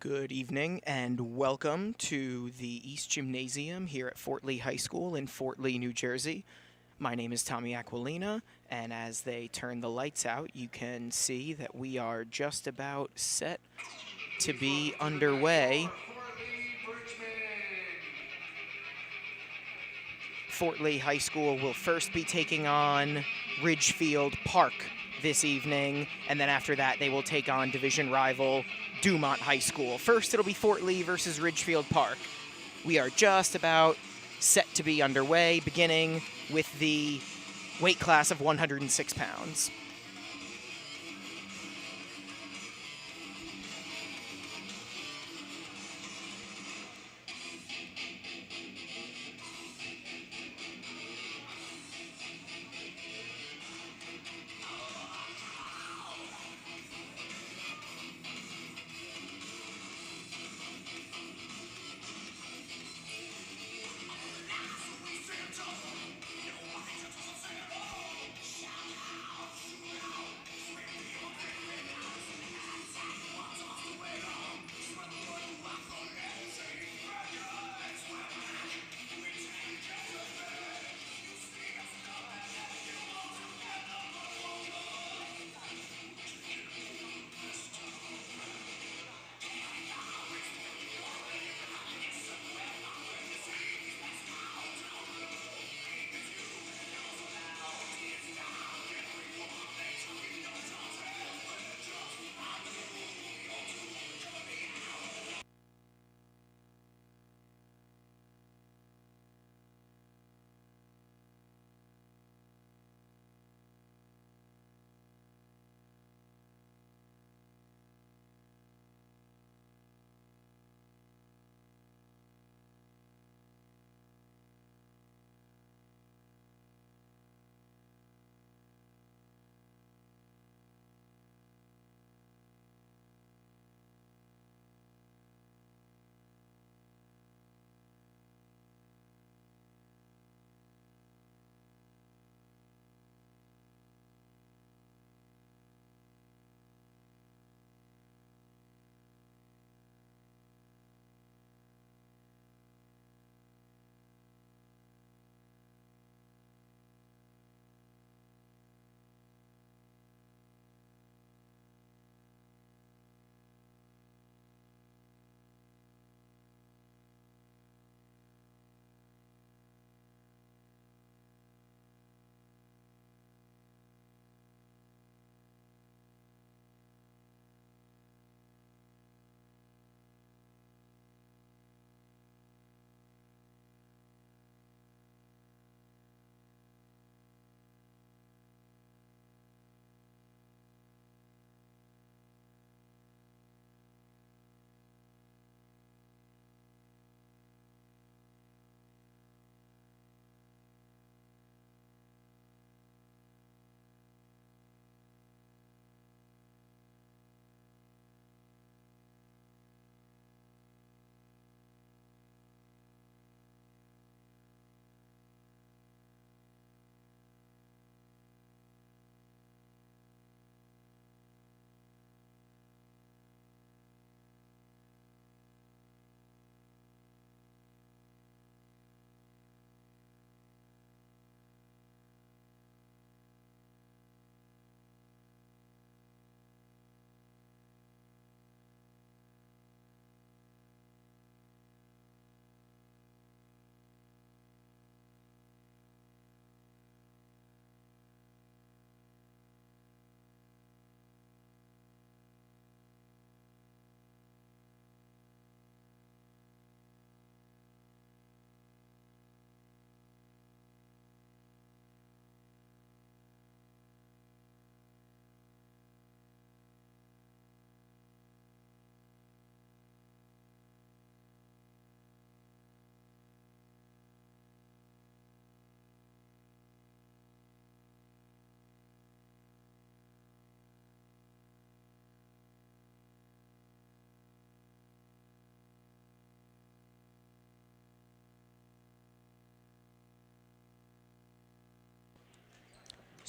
Good evening and welcome to the East Gymnasium here at Fort Lee High School in Fort Lee, New Jersey. My name is Tommy Aquilina, and as they turn the lights out, you can see that we are just about set to be underway. Fort Lee High School will first be taking on Ridgefield Park this evening, and then after that they will take on division rival Dumont High School. First it'll be Fort Lee versus Ridgefield Park. We are just about set to be underway, beginning with the weight class of 106 pounds.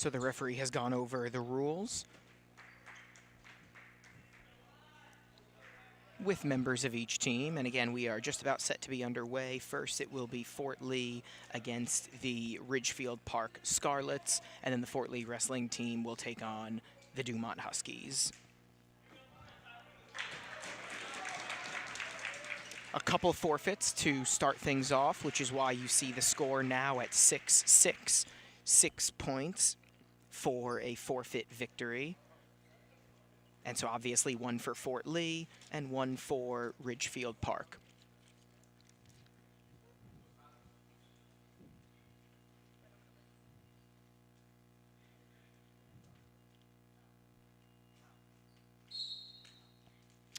So the referee has gone over the rules. with members of each team. And again, we are just about set to be underway. First, it will be Fort Lee against the Ridgefield Park Scarlets, and then the Fort Lee wrestling team will take on the Dumont Huskies. A couple forfeits to start things off, which is why you see the score now at 6-6. 6 points for a forfeit victory. And so obviously one for Fort Lee and one for Ridgefield Park.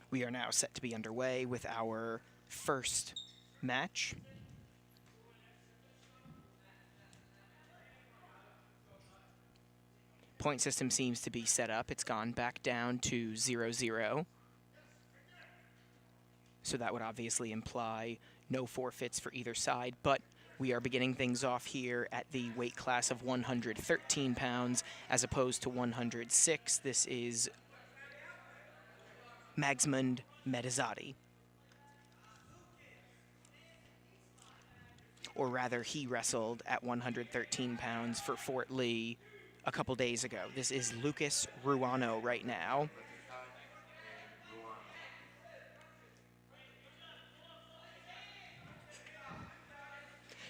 We are now set to be underway with our first match. Point system seems to be set up. It's gone back down to 0-0. So that would obviously imply no forfeits for either side, but we are beginning things off here at the weight class of 113 pounds as opposed to 106. This is Magsmund Medizati. Or rather, he wrestled at 113 pounds for Fort Lee a couple days ago. This is Lucas Ruano right now.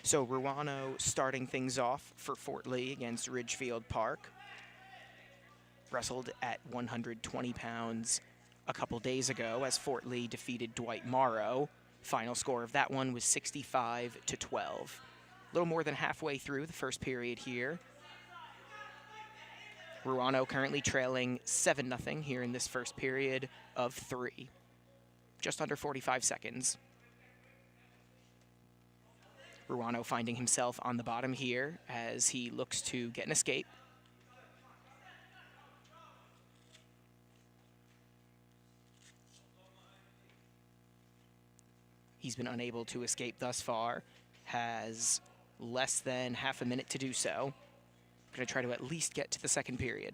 So Ruano starting things off for Fort Lee against Ridgefield Park. Wrestled at 120 pounds a couple days ago as Fort Lee defeated Dwight Morrow. Final score of that one was 65-12. A little more than halfway through the first period here. Ruano currently trailing 7-0 here in this first period of 3. Just under 45 seconds. Ruano finding himself on the bottom here as he looks to get an escape. He's been unable to escape thus far, has less than half a minute to do so. Going to try to at least get to the second period.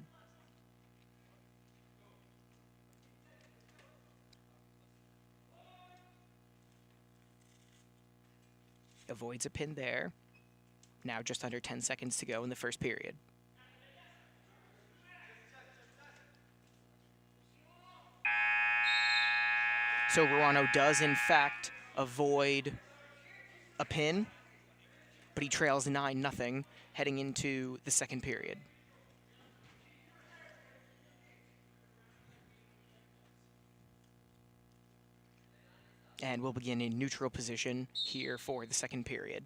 Avoids a pin there. Now just under 10 seconds to go in the first period. So Ruano does, in fact, avoid a pin, but he trails 9-0 heading into the second period. And we'll begin in neutral position here for the second period.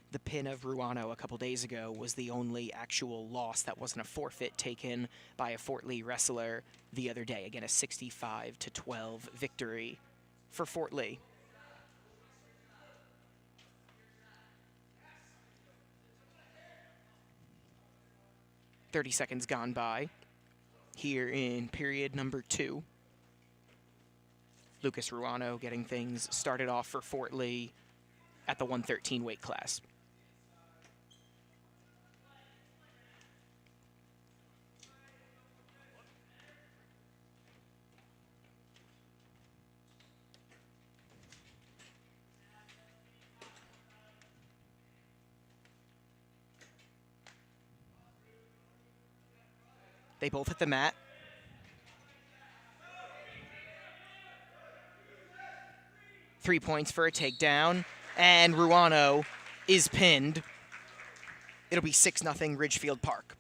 The pin of Ruano a couple days ago was the only actual loss that wasn't a forfeit taken by a Fort Lee wrestler the other day. Again, a 65-12 victory for Fort Lee. "30 seconds gone by here in period number 2. Lucas Ruano getting things started off for Fort Lee at the 113 weight class. They both hit the mat. Three points for a takedown, and Ruano is pinned. It'll be 6-0 Ridgefield Park.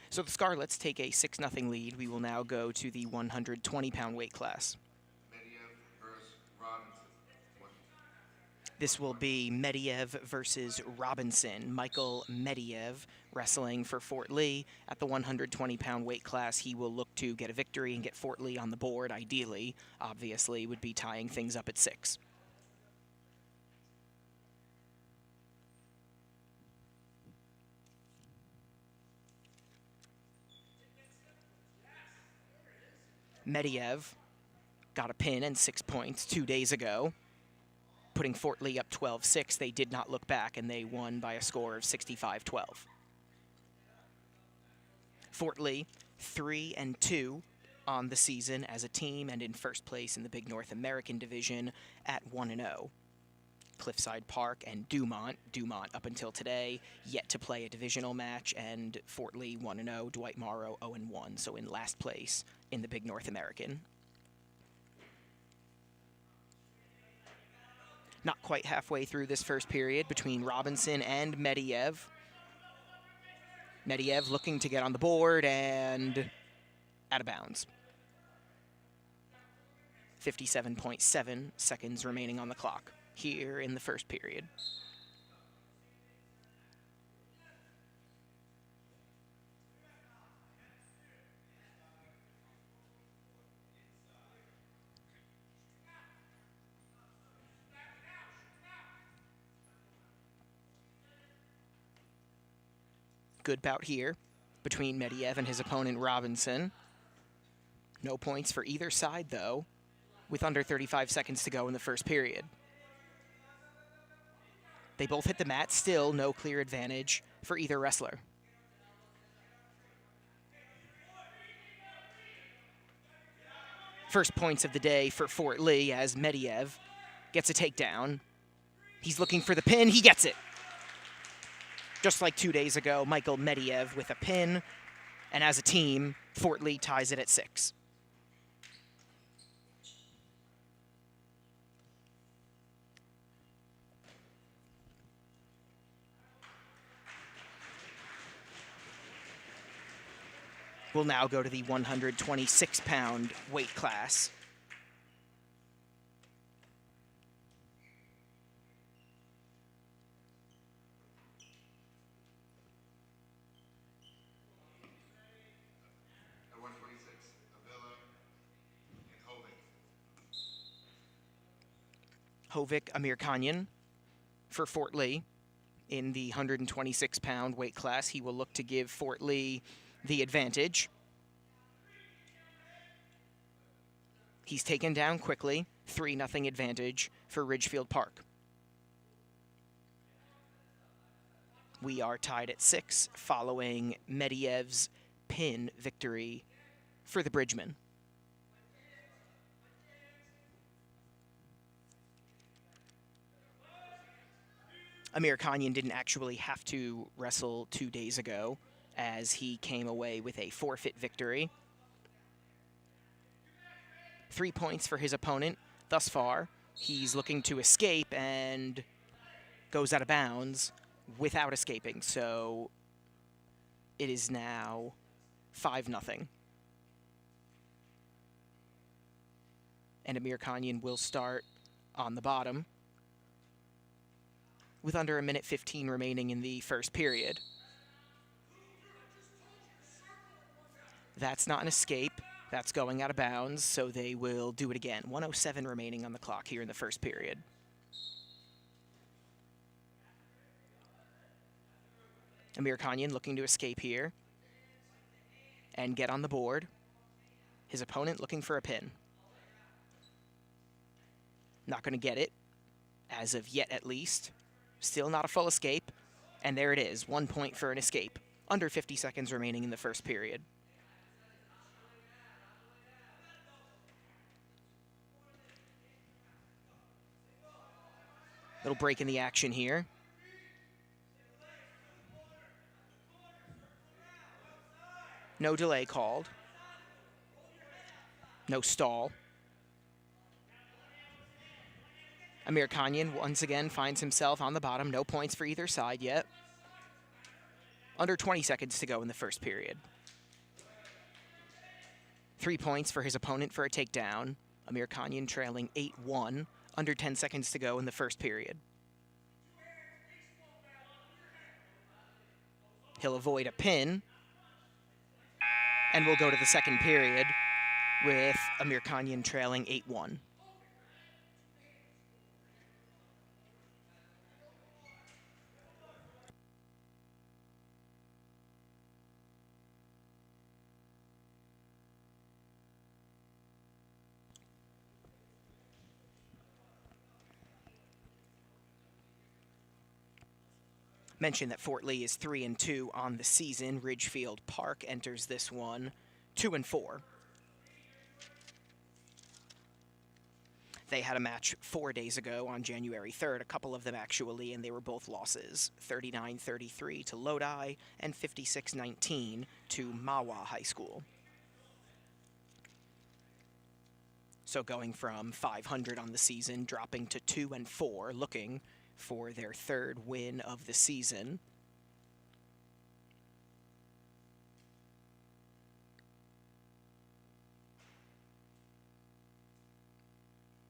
So the Scarlets take a 6-0 lead. We will now go to the 120-pound weight class. This will be Mediev versus Robinson. Michael Mediev wrestling for Fort Lee at the 120-pound weight class. He will look to get a victory and get Fort Lee on the board, ideally. Obviously, would be tying things up at 6. Mediev got a pin and 6 points 2 days ago, putting Fort Lee up 12-6. They did not look back, and they won by a score of 65-12. Fort Lee, 3-2 on the season as a team and in first place in the Big North American Division at 1-0. Cliffside Park and Dumont up until today, yet to play a divisional match, and Fort Lee 1-0, Dwight Morrow 0-1, so in last place in the Big North American. Not quite halfway through this first period between Robinson and Mediev. Mediev looking to get on the board and out of bounds. 57.7 seconds remaining on the clock here in the first period. Good bout here between Mediev and his opponent Robinson. No points for either side, though, with under 35 seconds to go in the first period. They both hit the mat, still no clear advantage for either wrestler. First points of the day for Fort Lee as Mediev gets a takedown. He's looking for the pin, he gets it. Just like 2 days ago, Michael Mediev with a pin, and as a team, Fort Lee ties it at 6. We'll now go to the 126-pound weight class. Hovik Amirkanyan for Fort Lee in the 126-pound weight class. He will look to give Fort Lee the advantage. He's taken down quickly, 3-0 advantage for Ridgefield Park. We are tied at 6 following Mediev's pin victory for the Bridgemen. Amirkanyan didn't actually have to wrestle 2 days ago, as he came away with a forfeit victory. 3 points for his opponent thus far. He's looking to escape and goes out of bounds without escaping, so it is now 5-0. And Amirkanyan will start on the bottom with under 1:15 remaining in the first period. That's not an escape. That's going out of bounds, so they will do it again. 1:07 remaining on the clock here in the first period. Amirkanyan looking to escape here and get on the board. His opponent looking for a pin. Not going to get it, as of yet at least. Still not a full escape, and there it is, 1 point for an escape. Under 50 seconds remaining in the first period. Little break in the action here. No delay called. No stall. Amirkanyan once again finds himself on the bottom. No points for either side yet. Under 20 seconds to go in the first period. 3 points for his opponent for a takedown. Amirkanyan trailing 8-1. Under 10 seconds to go in the first period. He'll avoid a pin, and we'll go to the second period with Amir Khanyan trailing 8-1. Mention that Fort Lee is 3-2 on the season. Ridgefield Park enters this one 2-4. They had a match 4 days ago on January 3rd, a couple of them actually, and they were both losses, 39-33 to Lodi and 56-19 to Mahwah High School. So going from 500 on the season, dropping to 2-4, looking for their third win of the season.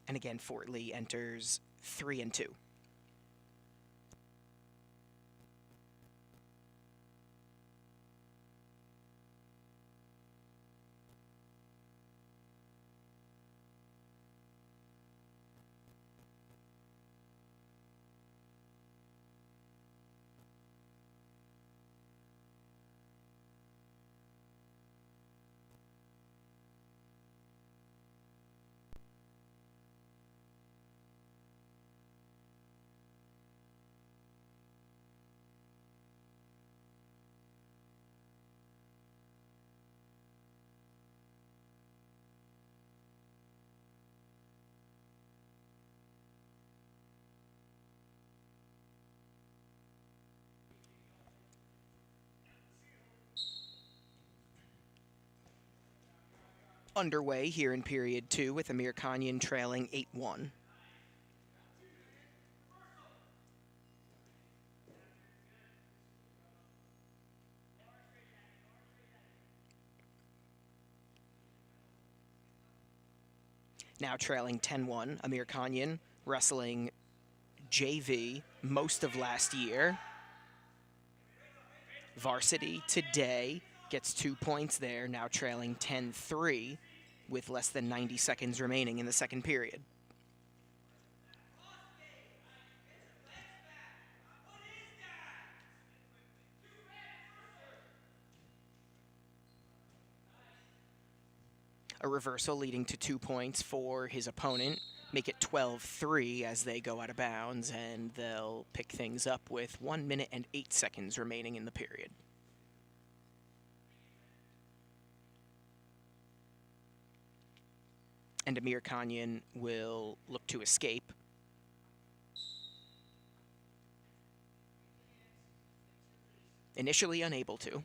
And again, Fort Lee enters 3-2. Underway here in period 2 with Amir Khanyan trailing 8-1. Now trailing 10-1, Amir Khanyan wrestling JV most of last year. Varsity today gets 2 points there, now trailing 10-3 with less than 90 seconds remaining in the second period. A reversal leading to 2 points for his opponent, make it 12-3 as they go out of bounds, and they'll pick things up with 1 minute and 8 seconds remaining in the period. And Amir Khanyan will look to escape. Initially unable to.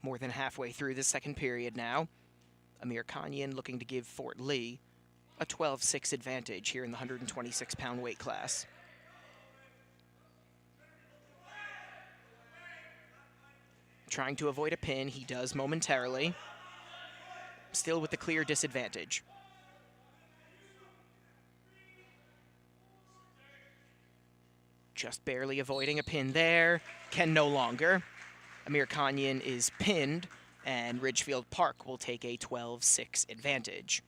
More than halfway through the second period now. Amir Khanyan looking to give Fort Lee a 12-6 advantage here in the 126-pound weight class. Trying to avoid a pin, he does momentarily. Still with the clear disadvantage. Just barely avoiding a pin there, can no longer. Amir Khanyan is pinned, and Ridgefield Park will take a 12-6 advantage.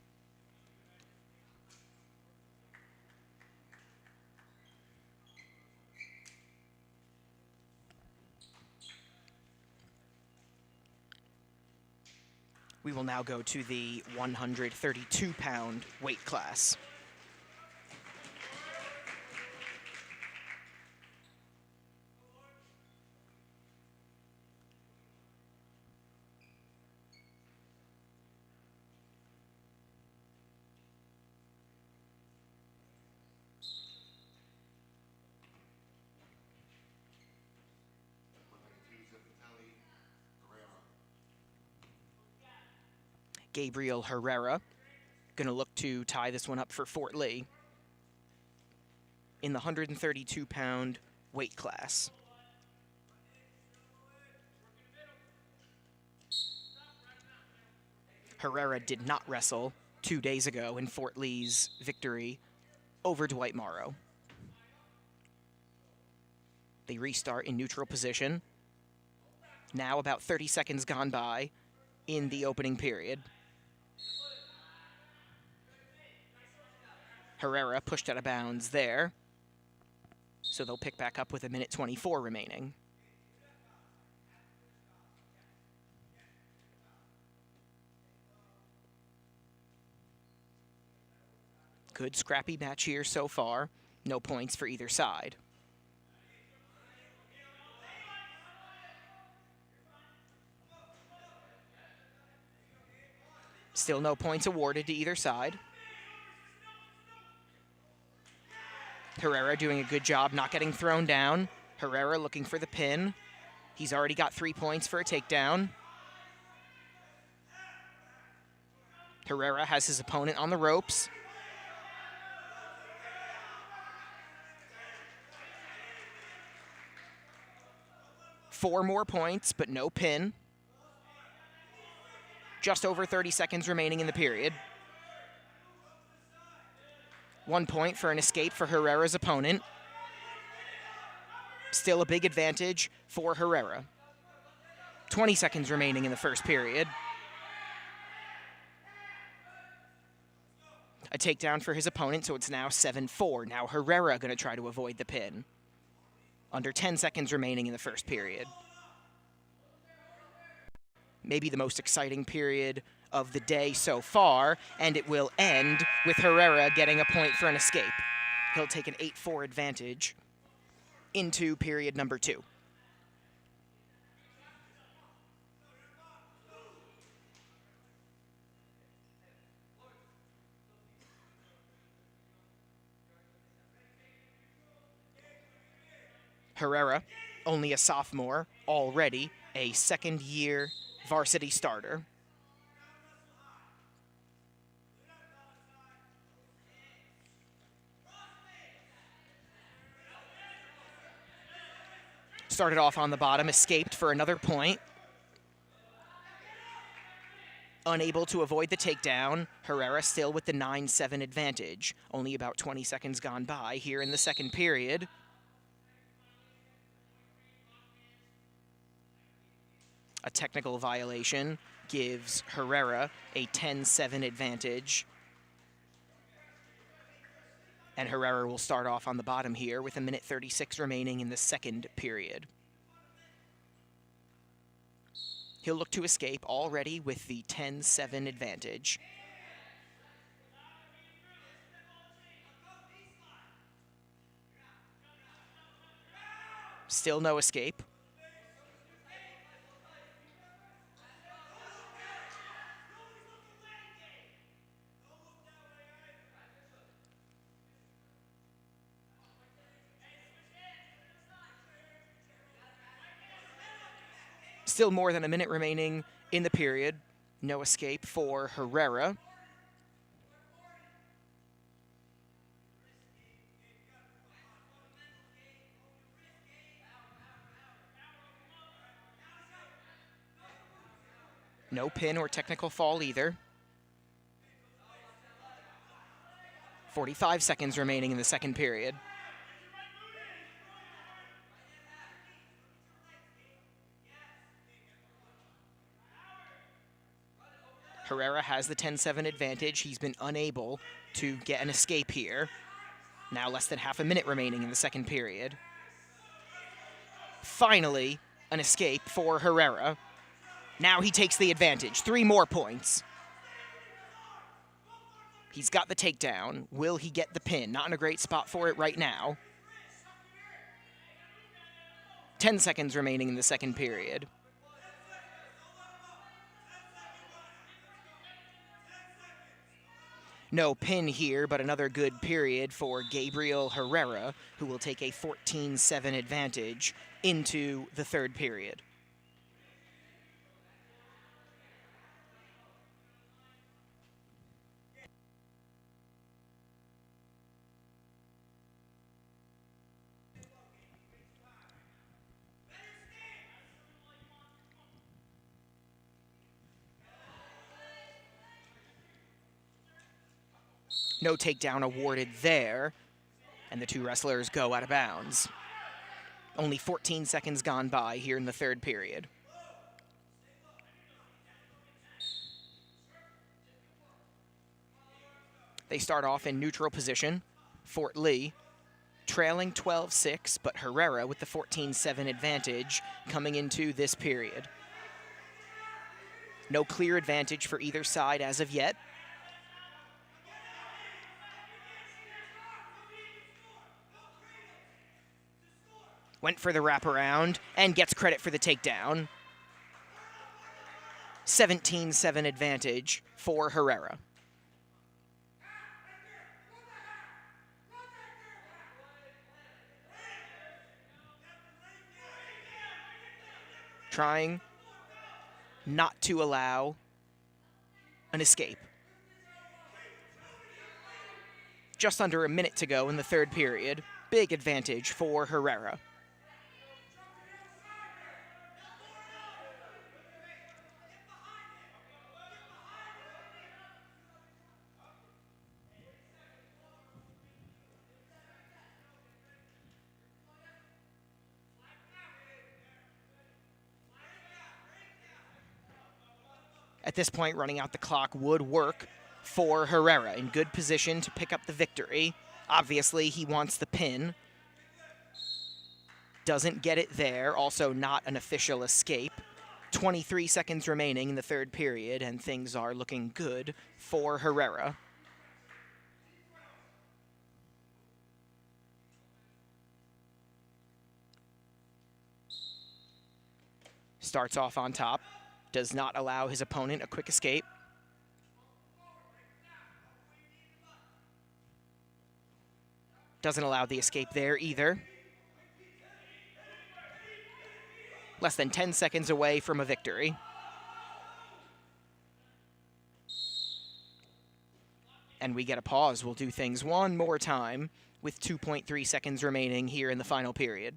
We will now go to the 132-pound weight class. Gabriel Herrera going to look to tie this one up for Fort Lee in the 132-pound weight class. Herrera did not wrestle 2 days ago in Fort Lee's victory over Dwight Morrow. They restart in neutral position. Now about 30 seconds gone by in the opening period. Herrera pushed out of bounds there. So they'll pick back up with 1:24 remaining. Good scrappy match here so far. No points for either side. Still no points awarded to either side. Herrera doing a good job not getting thrown down. Herrera looking for the pin. He's already got 3 points for a takedown. Herrera has his opponent on the ropes. Four more points, but no pin. Just over 30 seconds remaining in the period. 1 point for an escape for Herrera's opponent. Still a big advantage for Herrera. 20 seconds remaining in the first period. A takedown for his opponent, so it's now 7-4. Now Herrera going to try to avoid the pin. Under 10 seconds remaining in the first period. Maybe the most exciting period of the day so far, and it will end with Herrera getting a point for an escape. He'll take an 8-4 advantage into period number 2. Herrera, only a sophomore, already a second-year varsity starter. Started off on the bottom, escaped for another point. Unable to avoid the takedown, Herrera still with the 9-7 advantage. Only about 20 seconds gone by here in the second period. A technical violation gives Herrera a 10-7 advantage. And Herrera will start off on the bottom here with 1:36 remaining in the second period. He'll look to escape already with the 10-7 advantage. Still no escape. Still more than a minute remaining in the period. No escape for Herrera. No pin or technical fall either. 45 seconds remaining in the second period. Herrera has the 10-7 advantage. He's been unable to get an escape here. Now less than half a minute remaining in the second period. Finally, an escape for Herrera. Now he takes the advantage. 3 more points. He's got the takedown. Will he get the pin? Not in a great spot for it right now. 10 seconds remaining in the second period. No pin here, but another good period for Gabriel Herrera, who will take a 14-7 advantage into the third period. No takedown awarded there, and the two wrestlers go out of bounds. Only 14 seconds gone by here in the third period. They start off in neutral position. Fort Lee trailing 12-6, but Herrera with the 14-7 advantage coming into this period. No clear advantage for either side as of yet. Went for the wraparound and gets credit for the takedown. 17-7 advantage for Herrera. Trying not to allow an escape. Just under a minute to go in the third period. Big advantage for Herrera. At this point, running out the clock would work for Herrera. In good position to pick up the victory. Obviously, he wants the pin. Doesn't get it there. Also not an official escape. 23 seconds remaining in the third period, and things are looking good for Herrera. Starts off on top. Does not allow his opponent a quick escape. Doesn't allow the escape there either. Less than 10 seconds away from a victory. And we get a pause. We'll do things one more time with 2.3 seconds remaining here in the final period.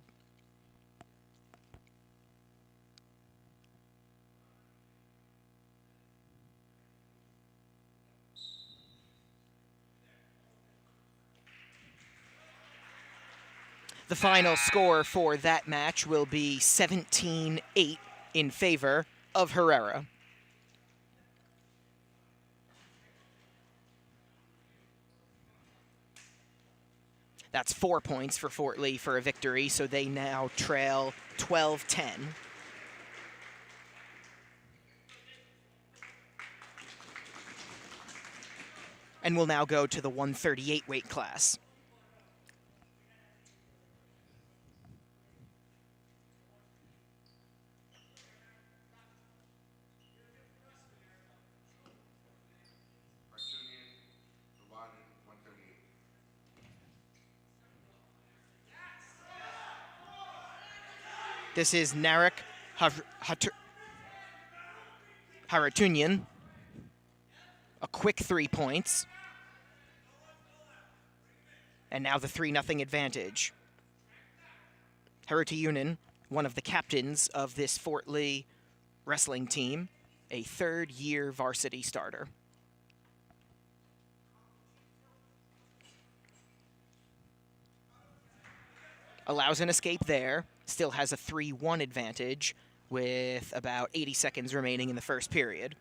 The final score for that match will be 17-8 in favor of Herrera. That's 4 points for Fort Lee for a victory, so they now trail 12-10. And will now go to the 138 weight class. This is Narek Haratunyan. A quick 3 points. And now the 3-0 advantage. Haratunyan, one of the captains of this Fort Lee wrestling team, a third-year varsity starter. Allows an escape there. Still has a 3-1 advantage with about 80 seconds remaining in the first period.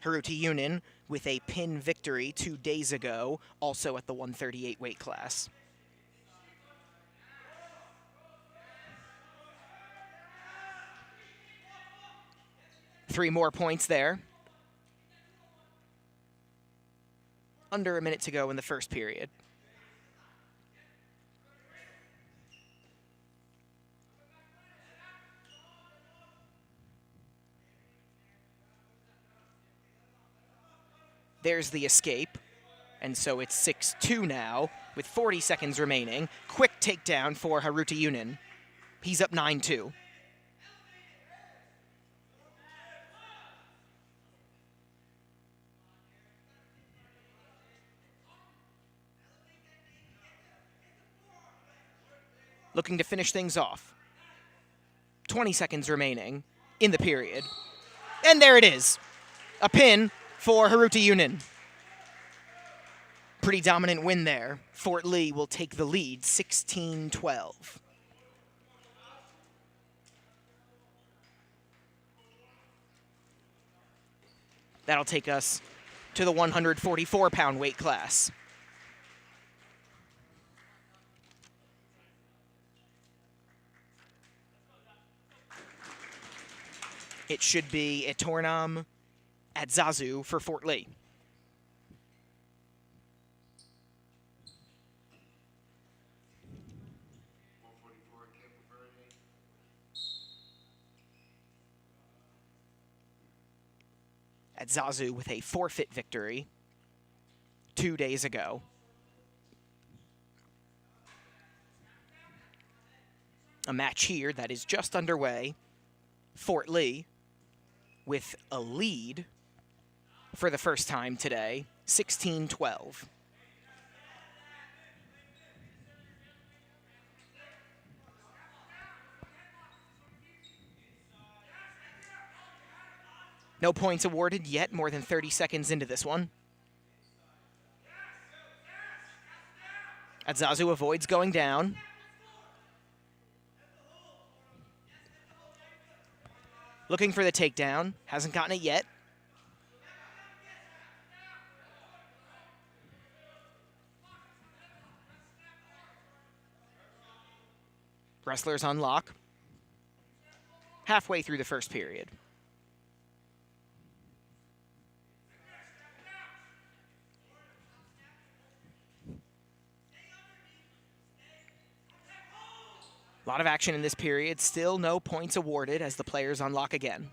Haratunyan with a pin victory 2 days ago, also at the 138 weight class. Three more points there. Under a minute to go in the first period. There's the escape, and so it's 6-2 now, with 40 seconds remaining. Quick takedown for Haratunyan. He's up 9-2. Looking to finish things off. 20 seconds remaining in the period. And there it is. A pin for Haratunyan. Pretty dominant win there. Fort Lee will take the lead, 16-12. That'll take us to the 144-pound weight class. It should be Etornam Adzazu for Fort Lee. Adzazu with a forfeit victory 2 days ago. A match here that is just underway. Fort Lee with a lead for the first time today, 16-12. No points awarded yet, more than 30 seconds into this one. Adzazu avoids going down. Looking for the takedown, hasn't gotten it yet. Wrestlers on lock. Halfway through the first period. A lot of action in this period. Still no points awarded as the players unlock again.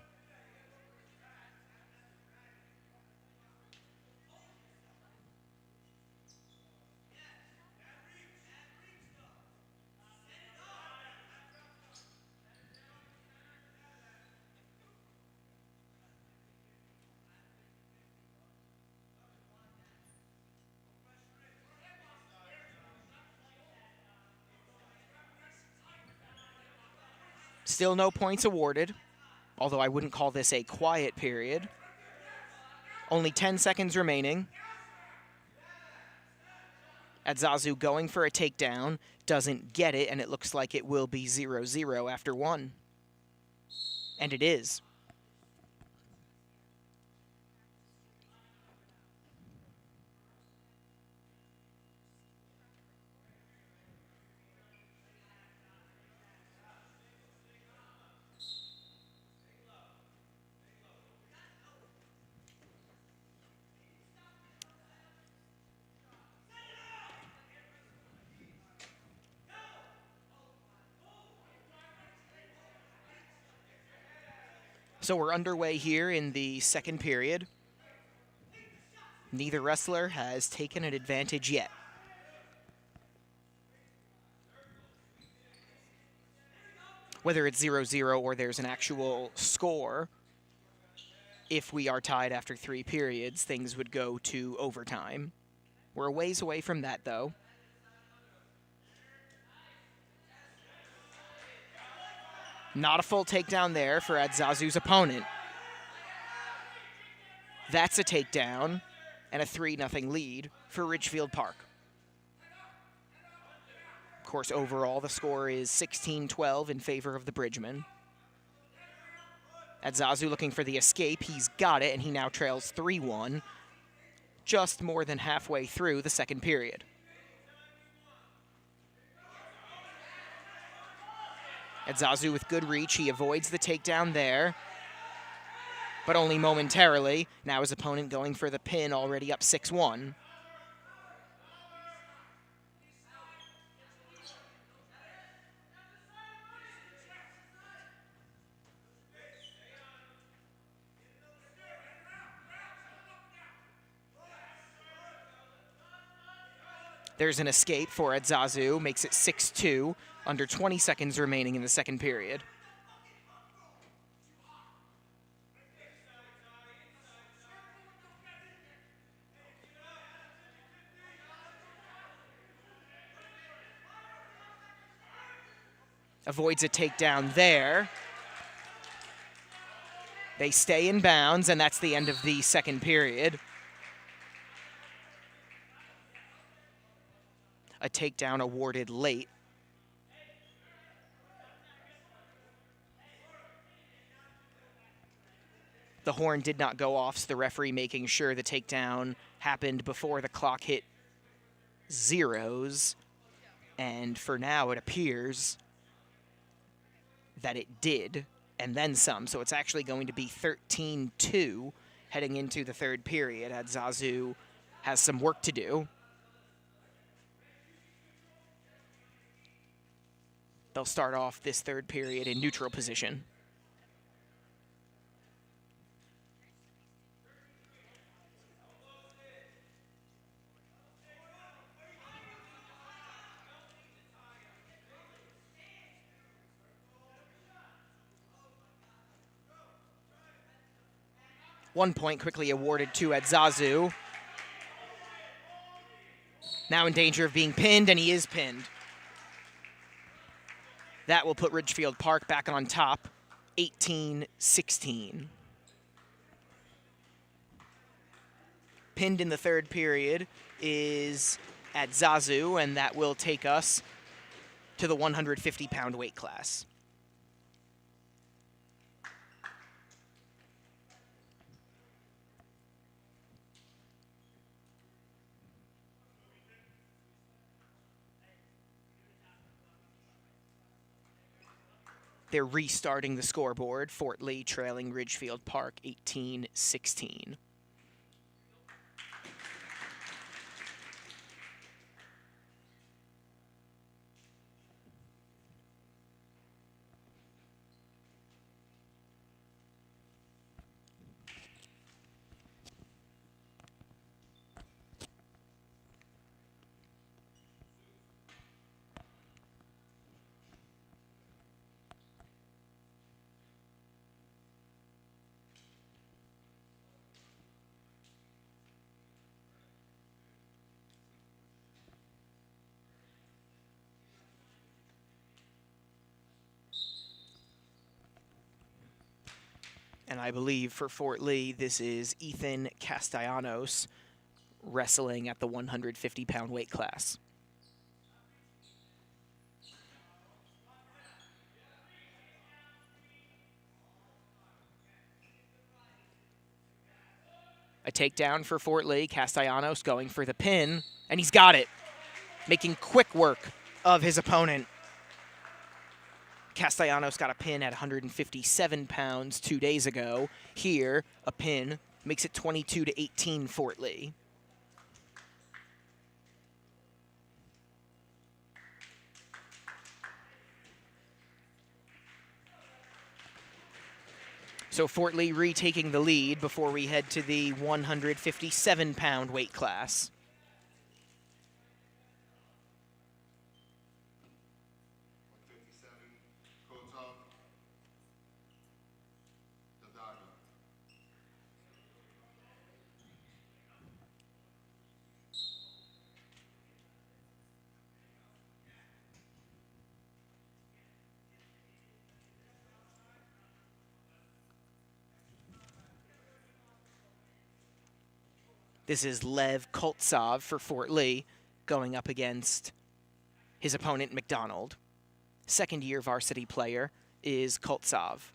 Still no points awarded, although I wouldn't call this a quiet period. Only 10 seconds remaining. Adzazu going for a takedown, doesn't get it, and it looks like it will be 0-0 after one. And it is. So we're underway here in the second period. Neither wrestler has taken an advantage yet. Whether it's 0-0 or there's an actual score, if we are tied after 3 periods, things would go to overtime. We're a ways away from that, though. Not a full takedown there for Adzazu's opponent. That's a takedown and a 3-0 lead for Ridgefield Park. Of course, overall, the score is 16-12 in favor of the Bridgemen. Adzazu looking for the escape. He's got it, and he now trails 3-1, just more than halfway through the second period. Adzazu with good reach. He avoids the takedown there, but only momentarily. Now his opponent going for the pin, already up 6-1. There's an escape for Adzazu, makes it 6-2, under 20 seconds remaining in the second period. Avoids a takedown there. They stay in bounds, and that's the end of the second period. a takedown awarded late. The horn did not go off, so the referee making sure the takedown happened before the clock hit zeros. And for now, it appears that it did, and then some. So it's actually going to be 13-2 heading into the third period, as Zazu has some work to do. They'll start off this third period in neutral position. One point quickly awarded to Zazu. Now in danger of being pinned, and he is pinned. That will put Ridgefield Park back on top, 18-16. Pinned in the third period is Zazu, and that will take us to the 150-pound weight class. They're restarting the scoreboard. Fort Lee trailing Ridgefield Park 18-16. And I believe for Fort Lee, this is Ethan Castellanos wrestling at the 150-pound weight class. A takedown for Fort Lee. Castellanos going for the pin, and he's got it, making quick work of his opponent. Castellanos got a pin at 157 pounds 2 days ago. Here, a pin makes it 22-18 Fort Lee. So Fort Lee retaking the lead before we head to the 157-pound weight class. This is Lev Koltsov for Fort Lee going up against his opponent, McDonald. Second-year varsity player is Koltsov.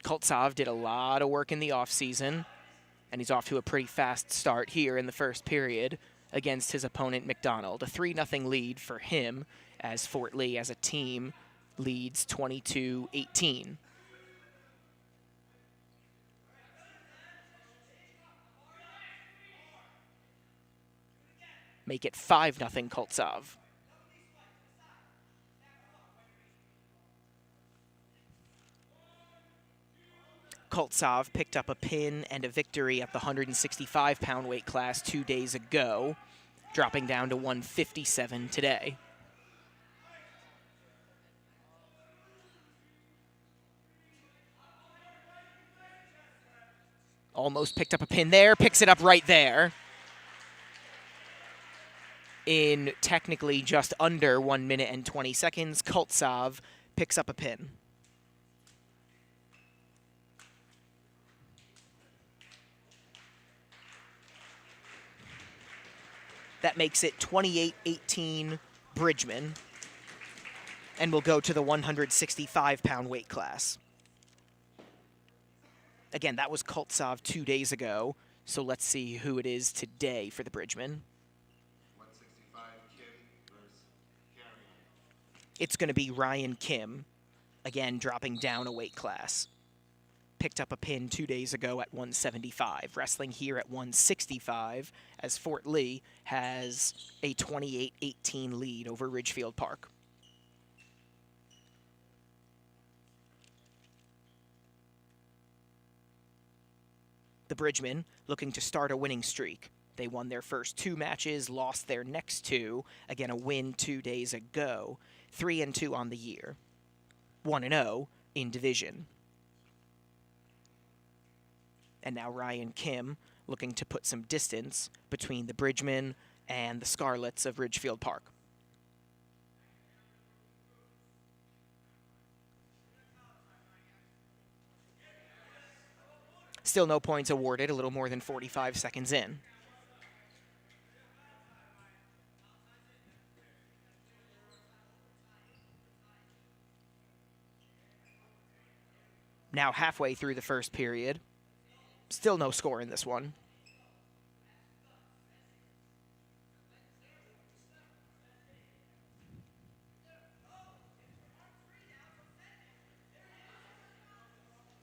Koltsov did a lot of work in the offseason, and he's off to a pretty fast start here in the first period against his opponent, McDonald. A 3-0 lead for him, as Fort Lee as a team leads 22-18. Make it 5-0 Koltsov. Koltsov picked up a pin and a victory at the 165-pound weight class 2 days ago, dropping down to 157 today. Almost picked up a pin there, picks it up right there. In technically just under 1 minute and 20 seconds, Koltsov picks up a pin. That makes it 28-18 Bridgman. And we'll go to the 165-pound weight class. Again, that was Koltsov 2 days ago, so let's see who it is today for the Bridgman. 165 Kim versus Carrion. It's going to be Ryan Kim, again dropping down a weight class. Picked up a pin 2 days ago at 175, wrestling here at 165, as Fort Lee has a 28-18 lead over Ridgefield Park. The Bridgmen looking to start a winning streak. They won their first 2 matches, lost their next 2. Again, a win 2 days ago. 3-2 on the year. 1-0 in division. And now Ryan Kim looking to put some distance between the Bridgmen and the Scarlets of Ridgefield Park. Still no points awarded, a little more than 45 seconds in. Now halfway through the first period. Still no score in this one.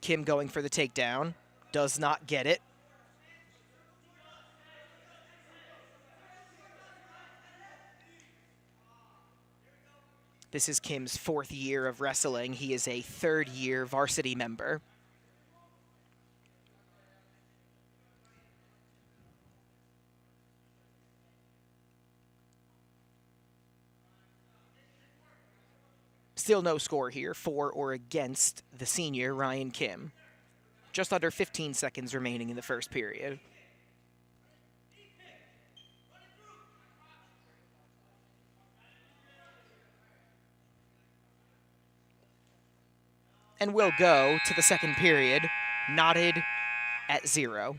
Kim going for the takedown. Does not get it. This is Kim's 4th year of wrestling. He is a 3rd-year varsity member. Still no score here for or against the senior, Ryan Kim. Just under 15 seconds remaining in the first period. And we'll go to the second period, knotted at 0.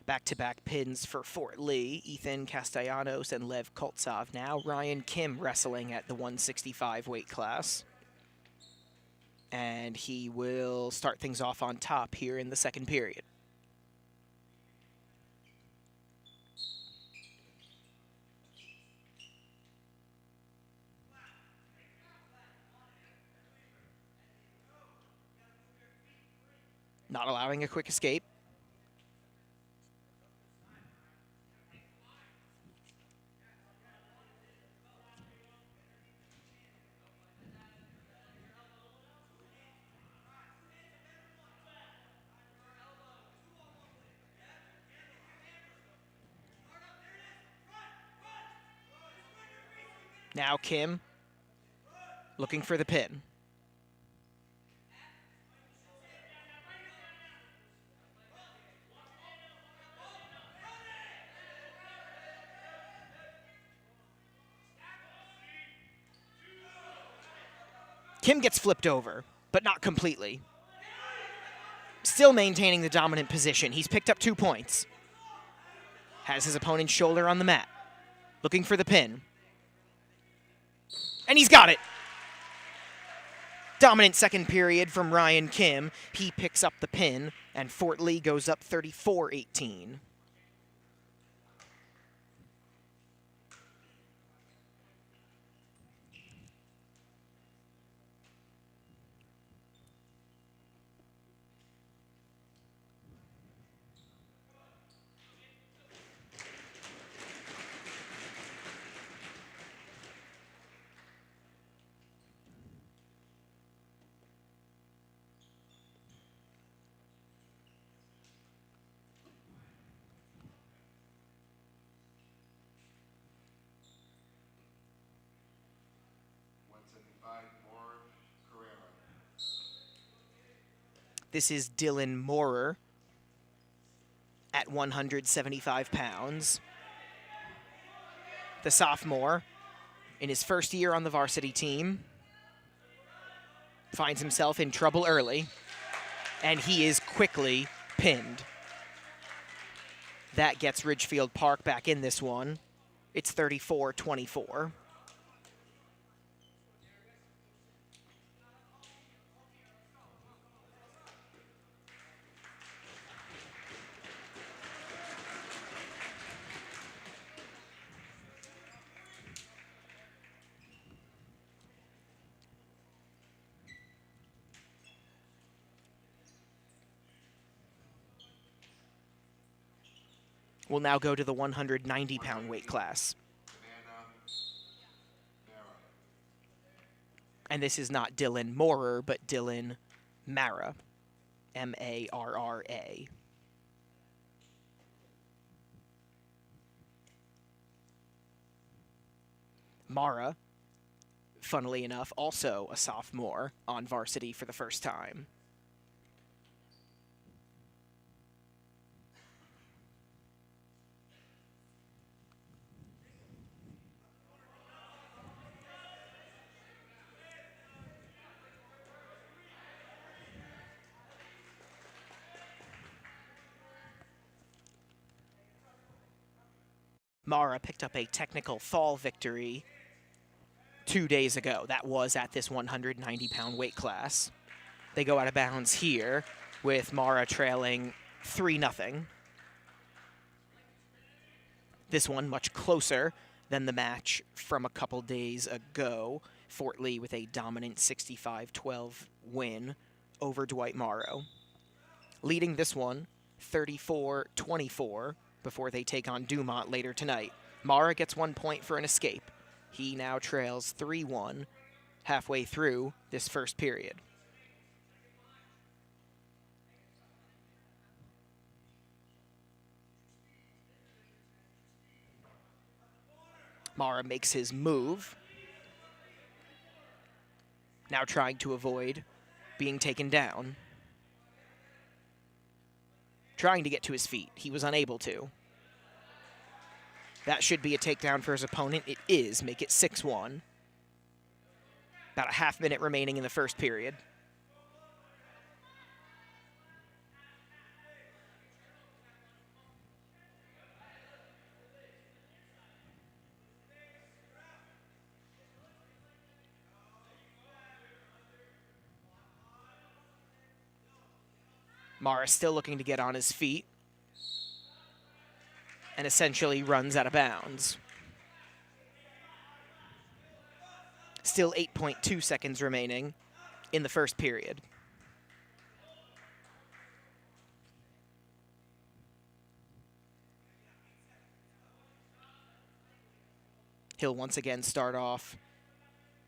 Back-to-back pins for Fort Lee. Ethan Castellanos and Lev Koltsov. Now Ryan Kim wrestling at the 165 weight class. And he will start things off on top here in the second period. Not allowing a quick escape. Now Kim looking for the pin. Kim gets flipped over, but not completely. Still maintaining the dominant position. He's picked up 2 points. Has his opponent's shoulder on the mat. Looking for the pin. And he's got it. Dominant second period from Ryan Kim. He picks up the pin, and Fort Lee goes up 34-18. This is Dylan Moorer. at 175 pounds. The sophomore, in his first year on the varsity team, finds himself in trouble early, and he is quickly pinned. That gets Ridgefield Park back in this one. It's 34-24. We'll now go to the 190-pound weight class. And this is not Dylan Moorer, but Dylan Mara, M-A-R-R-A. Mara, funnily enough, also a sophomore on varsity for the first time. Mara picked up a technical fall victory 2 days ago. That was at this 190-pound weight class. They go out of bounds here with Mara trailing 3-0. This one much closer than the match from a couple days ago. Fort Lee with a dominant 65-12 win over Dwight Morrow. Leading this one 34-24 before they take on Dumont later tonight. Mara gets 1 point for an escape. He now trails 3-1 halfway through this first period. Mara makes his move. Now trying to avoid being taken down. Trying to get to his feet. He was unable to. That should be a takedown for his opponent. It is. Make it 6-1. About a half minute remaining in the first period. Mara still looking to get on his feet and essentially runs out of bounds. Still 8.2 seconds remaining in the first period. He'll once again start off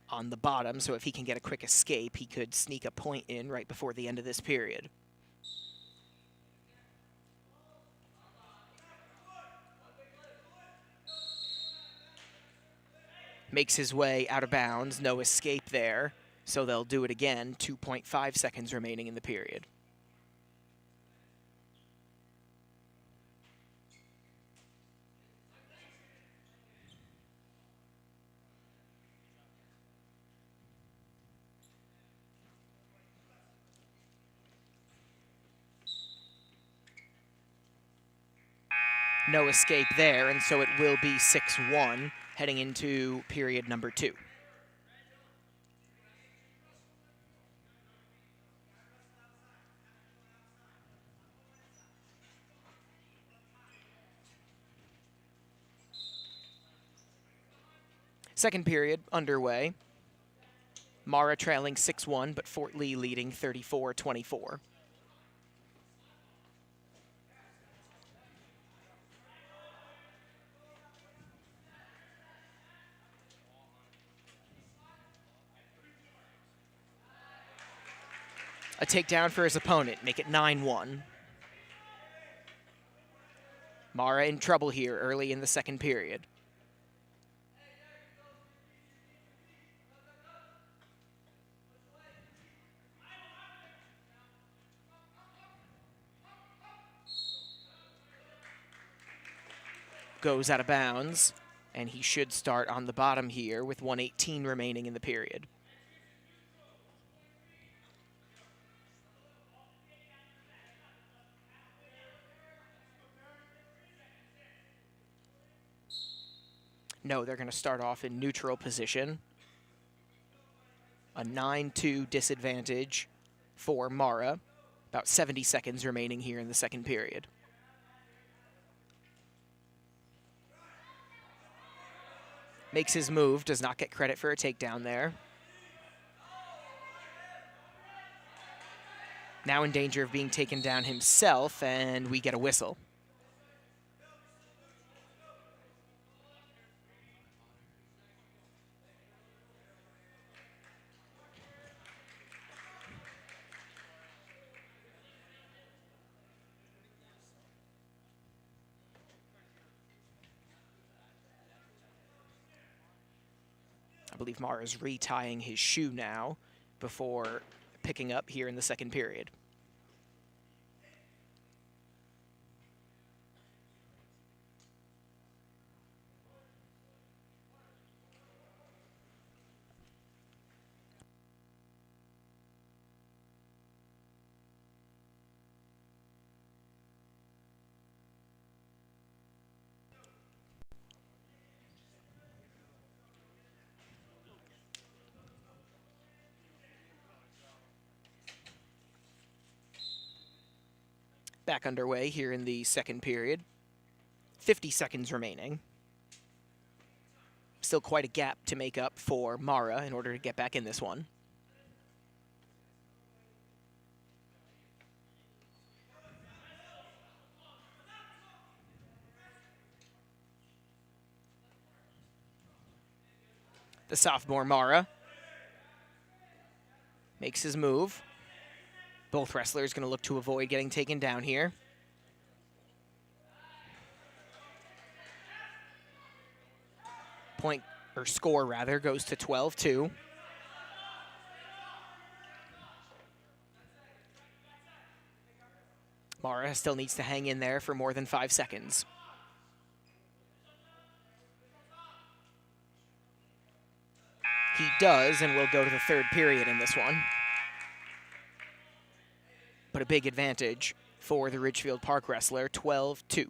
on the bottom, so if he can get a quick escape, he could sneak a point in right before the end of this period. Makes his way out of bounds, no escape there, so they'll do it again, 2.5 seconds remaining in the period. No escape there, and so it will be 6-1 heading into period number 2. Second period underway. Mara trailing 6-1, but Fort Lee leading 34-24. A takedown for his opponent, make it 9-1. Mara in trouble here early in the second period. goes out of bounds, and he should start on the bottom here with 1:18 remaining in the period. No, they're going to start off in neutral position. A 9-2 disadvantage for Mara. About 70 seconds remaining here in the second period. Makes his move, does not get credit for a takedown there. Now in danger of being taken down himself, and we get a whistle. I believe Mara's retying his shoe now before picking up here in the second period. Back underway here in the second period. 50 seconds remaining. Still quite a gap to make up for Mara in order to get back in this one. The sophomore Mara makes his move. Both wrestlers going to look to avoid getting taken down here. Point, or score rather, goes to 12-2. Mara still needs to hang in there for more than 5 seconds. He does, and we'll go to the third period in this one. But a big advantage for the Ridgefield Park wrestler, 12-2.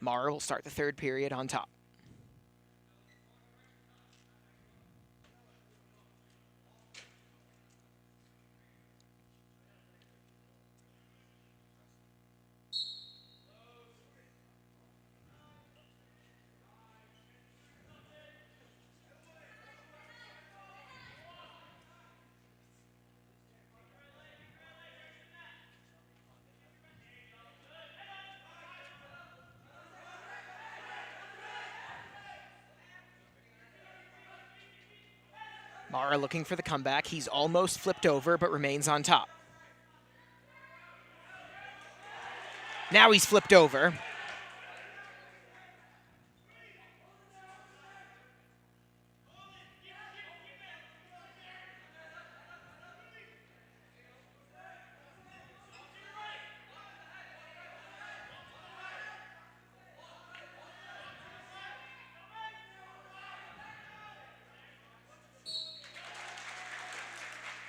Mara will start the third period on top. Mara looking for the comeback. He's almost flipped over, but remains on top. Now he's flipped over.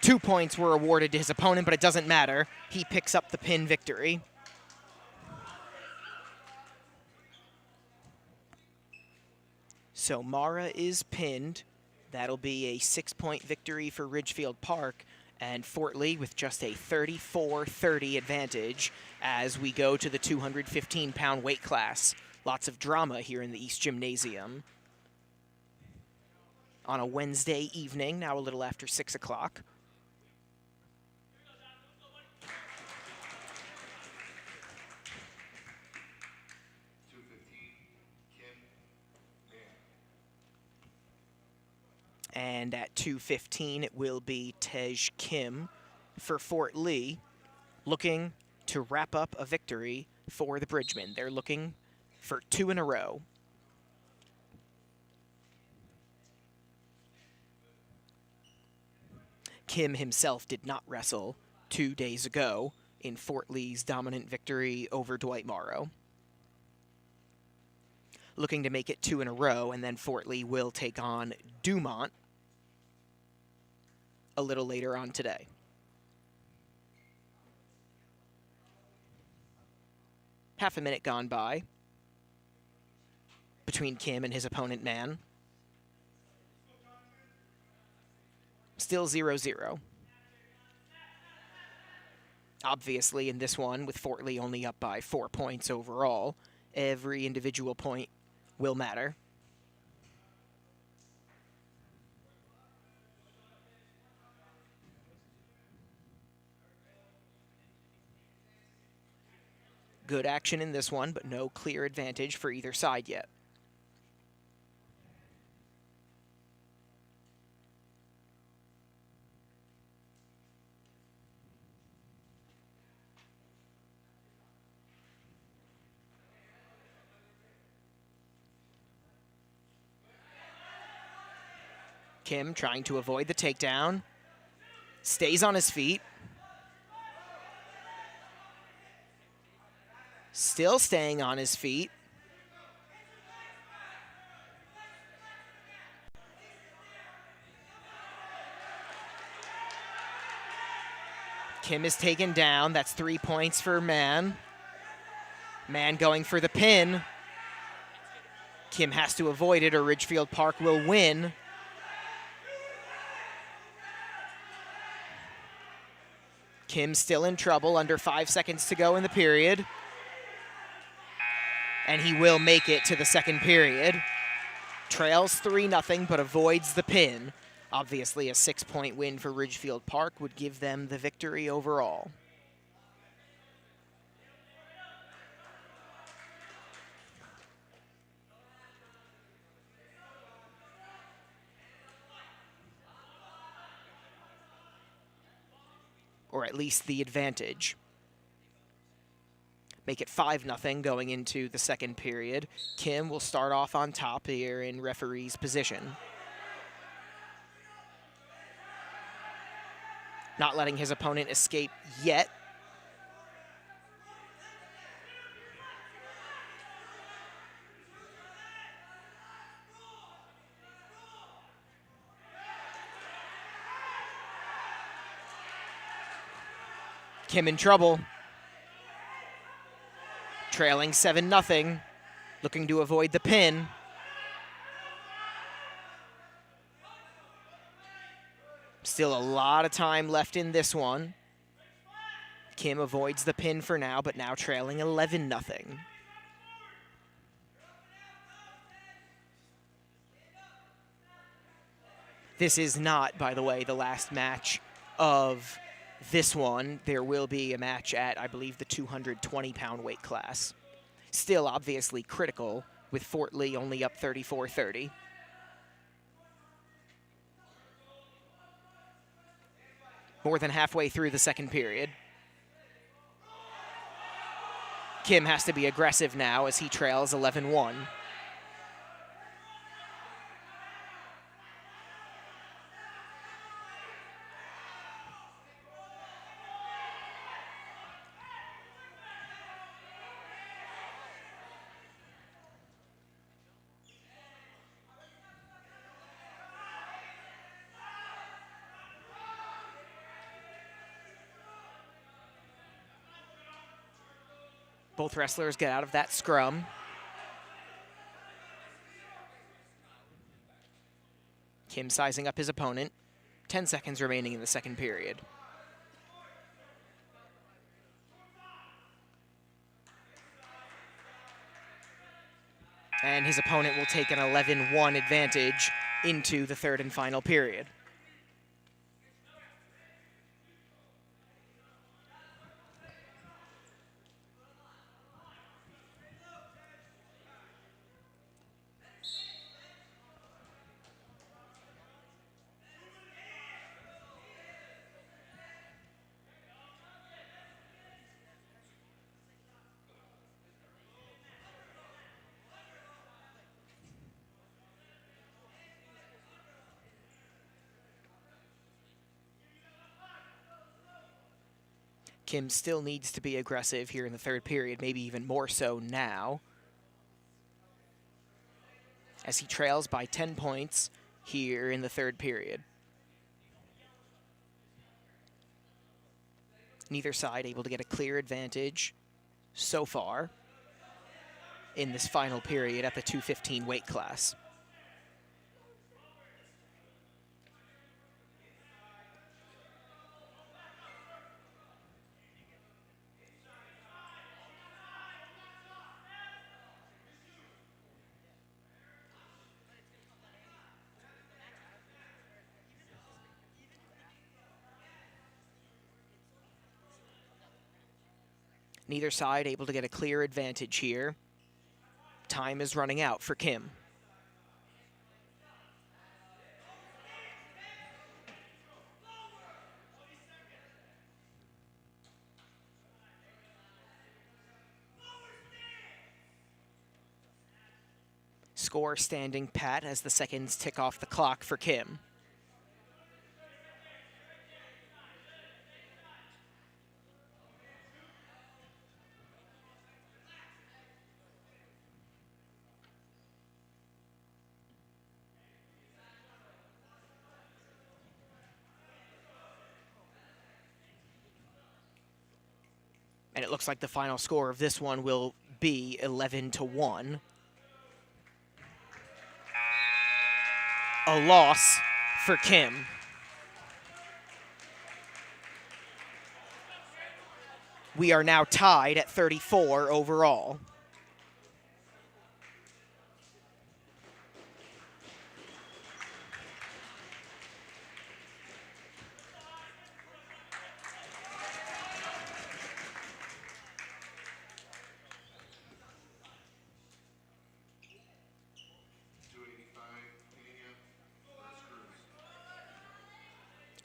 Two points were awarded to his opponent, but it doesn't matter. He picks up the pin victory. So Mara is pinned. That'll be a 6-point victory for Ridgefield Park, and Fort Lee with just a 34-30 advantage as we go to the 215-pound weight class. Lots of drama here in the East Gymnasium. On a Wednesday evening, now a little after 6 o'clock. And at 2:15, it will be Tej Kim for Fort Lee, looking to wrap up a victory for the Bridgemen. They're looking for 2 in a row. Kim himself did not wrestle 2 days ago in Fort Lee's dominant victory over Dwight Morrow. Looking to make it 2 in a row, and then Fort Lee will take on Dumont a little later on today. Half a minute gone by between Kim and his opponent, Man. Still 0-0. Obviously, in this one, with Fort Lee only up by 4 points overall, every individual point will matter. Good action in this one, but no clear advantage for either side yet. Kim trying to avoid the takedown. Stays on his feet. Still staying on his feet. Kim is taken down. That's 3 points for Man. Man going for the pin. Kim has to avoid it or Ridgefield Park will win. Kim still in trouble, under 5 seconds to go in the period. And he will make it to the second period. Trails 3-0, but avoids the pin. Obviously, a 6-point win for Ridgefield Park would give them the victory overall. Or at least the advantage. Make it 5-0 going into the second period. Kim will start off on top here in referee's position. Not letting his opponent escape yet. Kim in trouble. Trailing 7-0, looking to avoid the pin. Still a lot of time left in this one. Kim avoids the pin for now, but now trailing 11-0. This is not, by the way, the last match of this one. There will be a match at, I believe, the 220-pound weight class. Still obviously critical, with Fort Lee only up 34-30. More than halfway through the second period. Kim has to be aggressive now as he trails 11-1. Both wrestlers get out of that scrum. Kim sizing up his opponent. 10 seconds remaining in the second period. And his opponent will take an 11-1 advantage into the third and final period. Kim still needs to be aggressive here in the third period, maybe even more so now, as he trails by 10 points here in the third period. Neither side able to get a clear advantage so far in this final period at the 215 weight class. Neither side able to get a clear advantage here. Time is running out for Kim. Score standing pat as the seconds tick off the clock for Kim. And it looks like the final score of this one will be 11-1. A loss for Kim. We are now tied at 34 overall.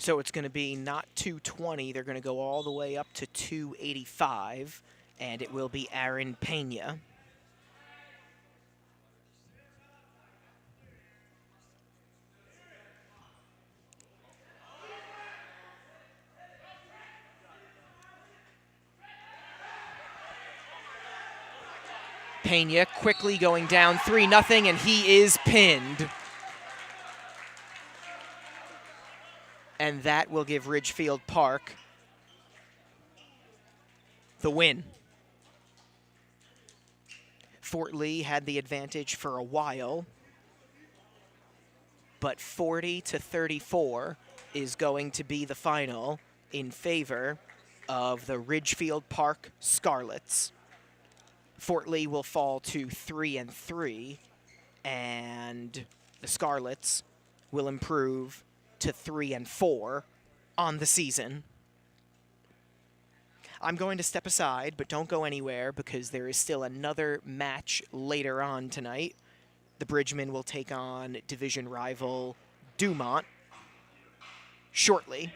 So it's going to be not 220. They're going to go all the way up to 285, and it will be Aaron Pena. Pena quickly going down 3-0, and he is pinned. And that will give Ridgefield Park the win. Fort Lee had the advantage for a while, but 40-34 is going to be the final in favor of the Ridgefield Park Scarlets. Fort Lee will fall to 3-3, and the Scarlets will improve to 3-4 on the season. I'm going to step aside, but don't go anywhere because there is still another match later on tonight. The Bridgemen will take on division rival Dumont shortly.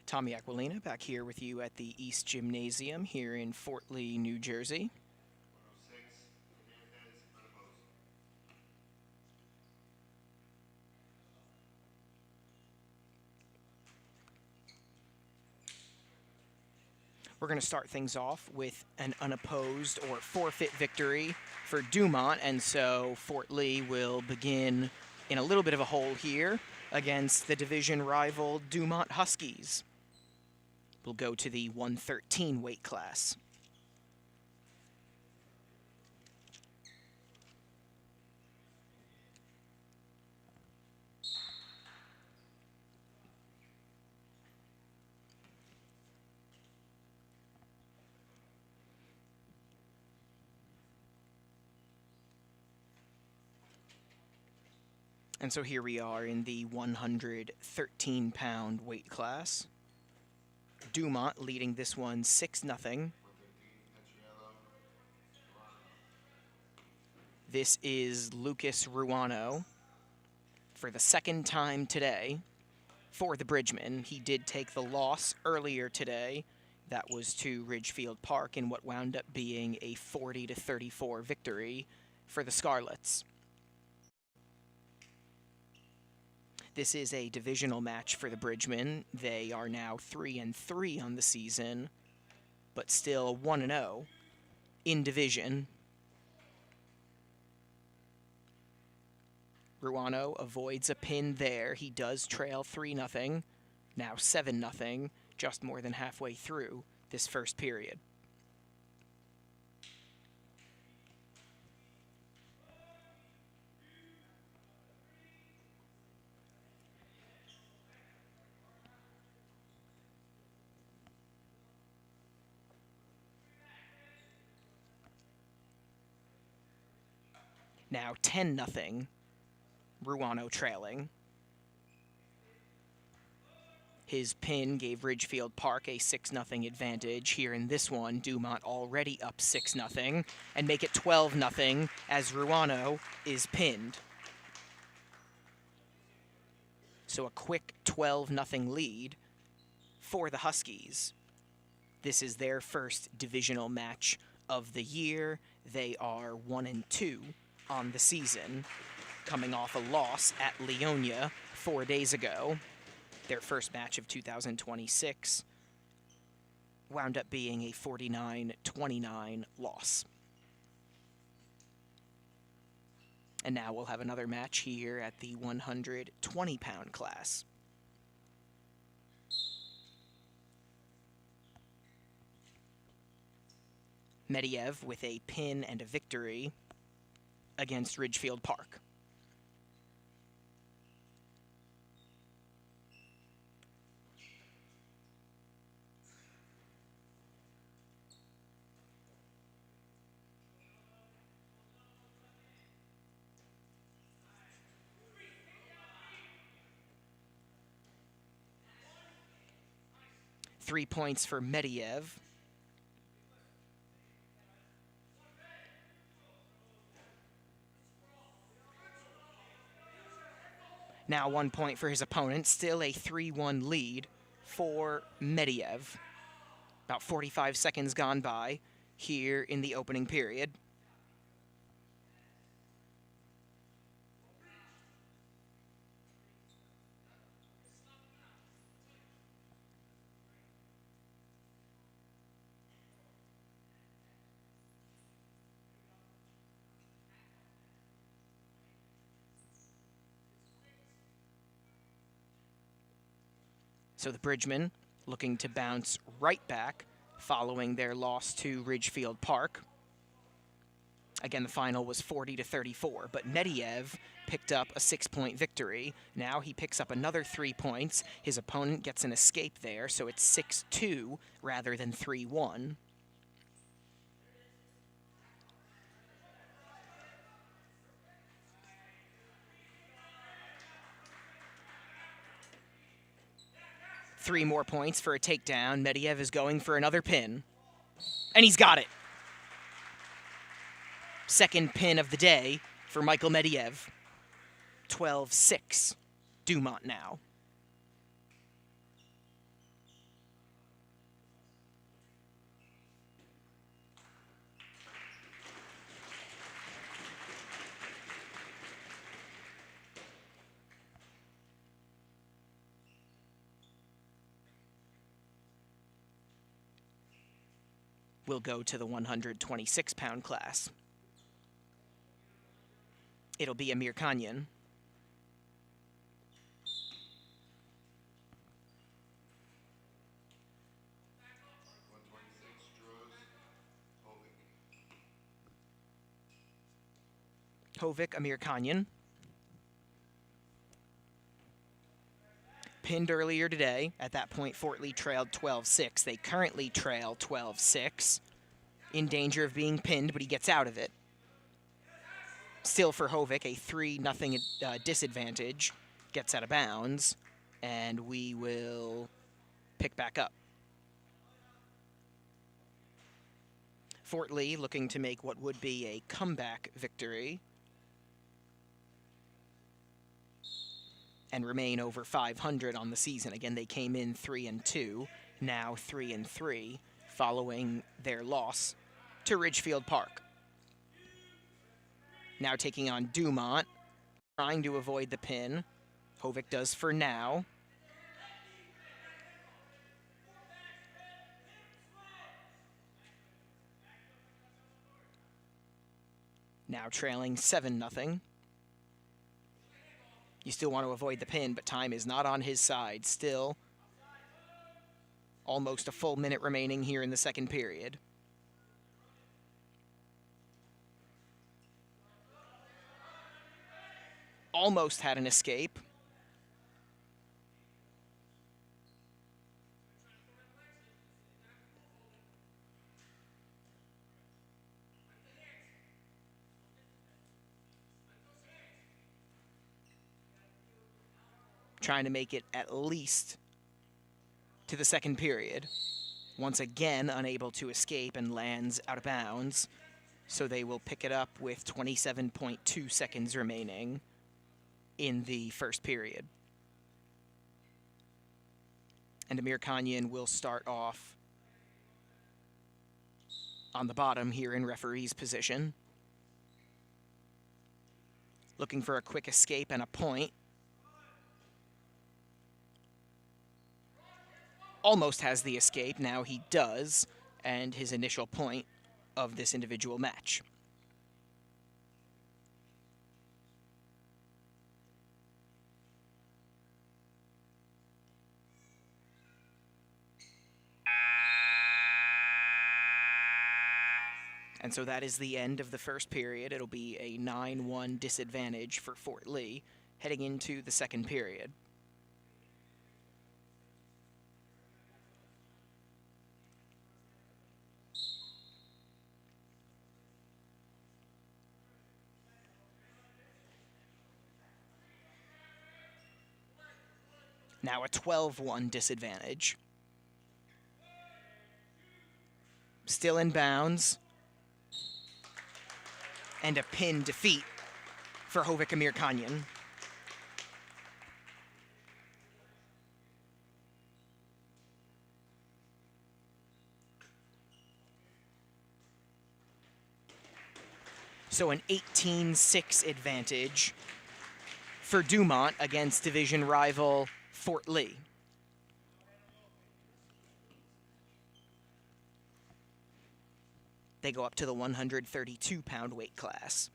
Tommy Aquilina back here with you at the East Gymnasium here in Fort Lee, New Jersey. 106, Hernandez, unopposed. We're going to start things off with an unopposed or forfeit victory for Dumont, and so Fort Lee will begin in a little bit of a hole here against the division rival Dumont Huskies. We'll go to the 113 weight class. And so here we are in the 113-pound weight class. Dumont leading this one 6-0. 113, This is Lucas Ruano for the second time today for the Bridgemen. He did take the loss earlier today. That was to Ridgefield Park in what wound up being a 40-34 victory for the Scarlets. This is a divisional match for the Bridgemen. They are now 3-3 on the season, but still 1-0 in division. Ruano avoids a pin there. He does trail 3-0, now 7-0, just more than halfway through this first period. Now 10-0, Ruano trailing. His pin gave Ridgefield Park a 6-0 advantage. Here in this one, Dumont already up 6-0 and make it 12-0 as Ruano is pinned. So a quick 12-0 lead for the Huskies. This is their first divisional match of the year. They are 1-2 on the season, coming off a loss at Leonia 4 days ago. Their first match of 2026 wound up being a 49-29 loss. And now we'll have another match here at the 120-pound class. Mediev with a pin and a victory against Ridgefield Park. Three points for Mediev. Now 1 point for his opponent, still a 3-1 lead for Mediev. About 45 seconds gone by here in the opening period. So the Bridgemen looking to bounce right back following their loss to Ridgefield Park. Again, the final was 40-34, but Mediev picked up a 6-point victory. Now he picks up another 3 points. His opponent gets an escape there, so it's 6-2 rather than 3-1. Three more points for a takedown. Mediev is going for another pin. And he's got it. Second pin of the day for Michael Mediev. 12-6. Dumont now. will go to the 126-pound class. It'll be Amir Kanyan. Hovik, Amir Kanyan. Pinned earlier today. At that point, Fort Lee trailed 12-6. They currently trail 12-6. In danger of being pinned, but he gets out of it. Still for Hovik, a 3-0 disadvantage. Gets out of bounds, and we will pick back up. Fort Lee looking to make what would be a comeback victory and remain over 500 on the season. Again, they came in 3-2, now 3-3, following their loss to Ridgefield Park. Now taking on Dumont, trying to avoid the pin. Hovik does for now. Now trailing 7-0. You still want to avoid the pin, but time is not on his side. Still almost a full minute remaining here in the second period. Almost had an escape. Trying to make it at least to the second period. Once again, unable to escape and lands out of bounds. So they will pick it up with 27.2 seconds remaining in the first period. And Amir Kanyan will start off on the bottom here in referee's position. Looking for a quick escape and a point. Almost has the escape, now he does, and his initial point of this individual match. And so that is the end of the first period. It'll be a 9-1 disadvantage for Fort Lee heading into the second period. Now a 12-1 disadvantage. Still in bounds. And a pin defeat for Hovik Amir Kanyan. So an 18-6 advantage for Dumont against division rival Fort Lee. They go up to the 132-pound weight class.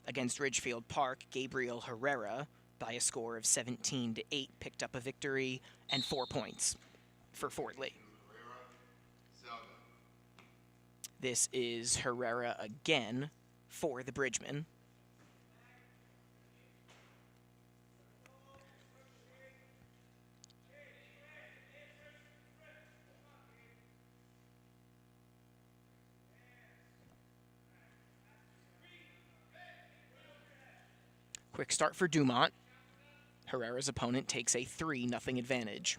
Against Ridgefield Park, Gabriel Herrera, by a score of 17-8, picked up a victory and 4 points for Fort Lee. This is Herrera again for the Bridgemen. Quick start for Dumont. Herrera's opponent takes a 3-0 advantage.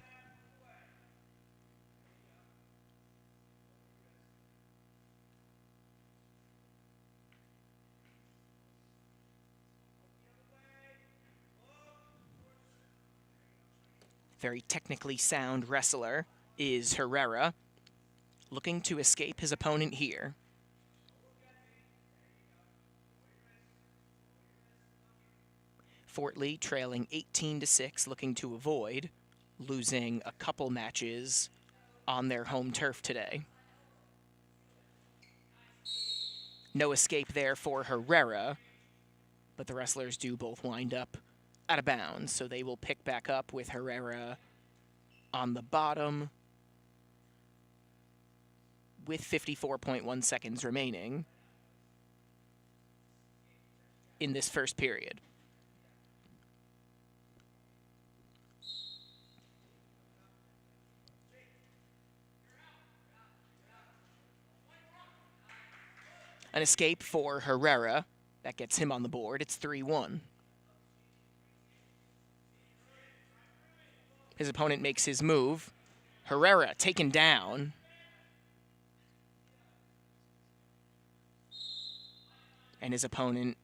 Very technically sound wrestler is Herrera, looking to escape his opponent here. Fort Lee trailing 18-6, looking to avoid losing a couple matches on their home turf today. No escape there for Herrera, but the wrestlers do both wind up out of bounds, so they will pick back up with Herrera on the bottom with 54.1 seconds remaining in this first period. An escape for Herrera. That gets him on the board. It's 3-1. His opponent makes his move. Herrera taken down. And his opponent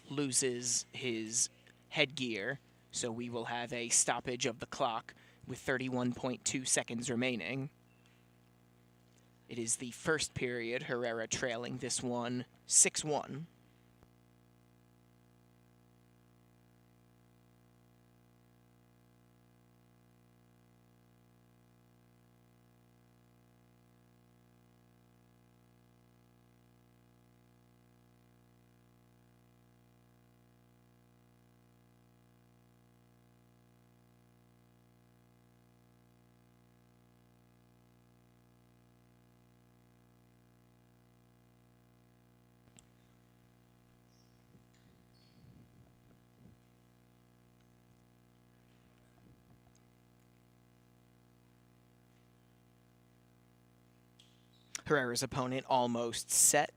loses his headgear, so we will have a stoppage of the clock with 31.2 seconds remaining. It is the first period, Herrera trailing this one 6-1. Herrera's opponent almost set.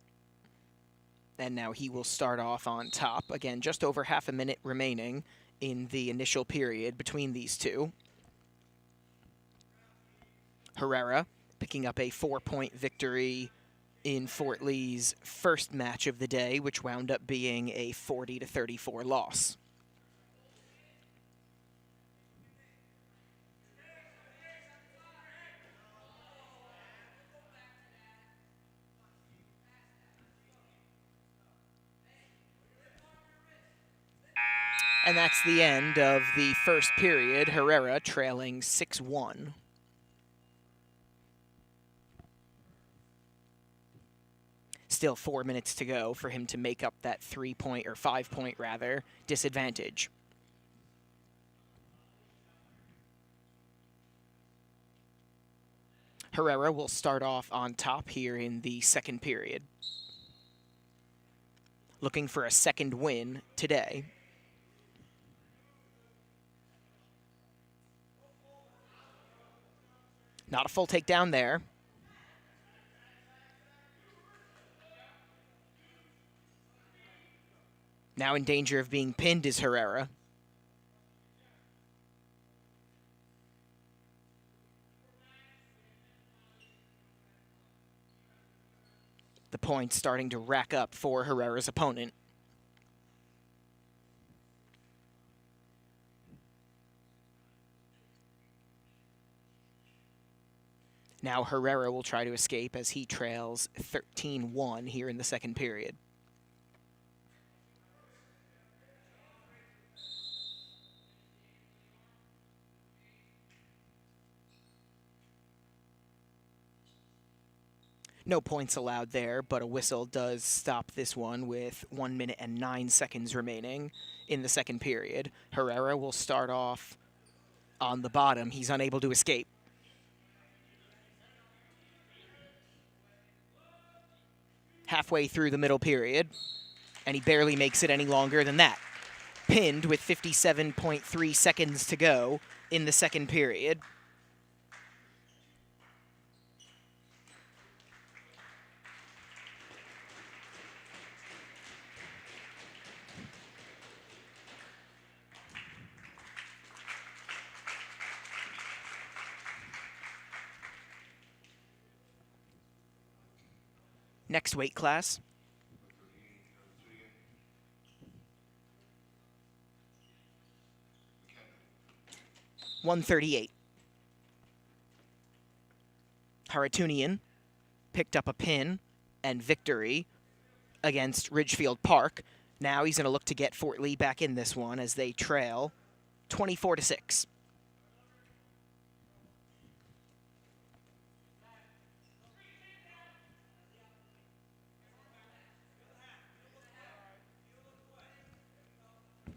And now he will start off on top. Again, just over half a minute remaining in the initial period between these two. Herrera picking up a 4-point victory in Fort Lee's first match of the day, which wound up being a 40-34 loss. And that's the end of the first period. Herrera trailing 6-1. Still 4 minutes to go for him to make up that 3-point, or 5-point rather, disadvantage. Herrera will start off on top here in the second period, looking for a second win today. Not a full takedown there. Now in danger of being pinned is Herrera. The points starting to rack up for Herrera's opponent. Now Herrera will try to escape as he trails 13-1 here in the second period. No points allowed there, but a whistle does stop this one with 1 minute and 9 seconds remaining in the second period. Herrera will start off on the bottom. He's unable to escape. Halfway through the middle period, and he barely makes it any longer than that. Pinned with 57.3 seconds to go in the second period. Next weight class. $138. Haratunian picked up a pin and victory against Ridgefield Park. Now he's going to look to get Fort Lee back in this one as they trail 24-6.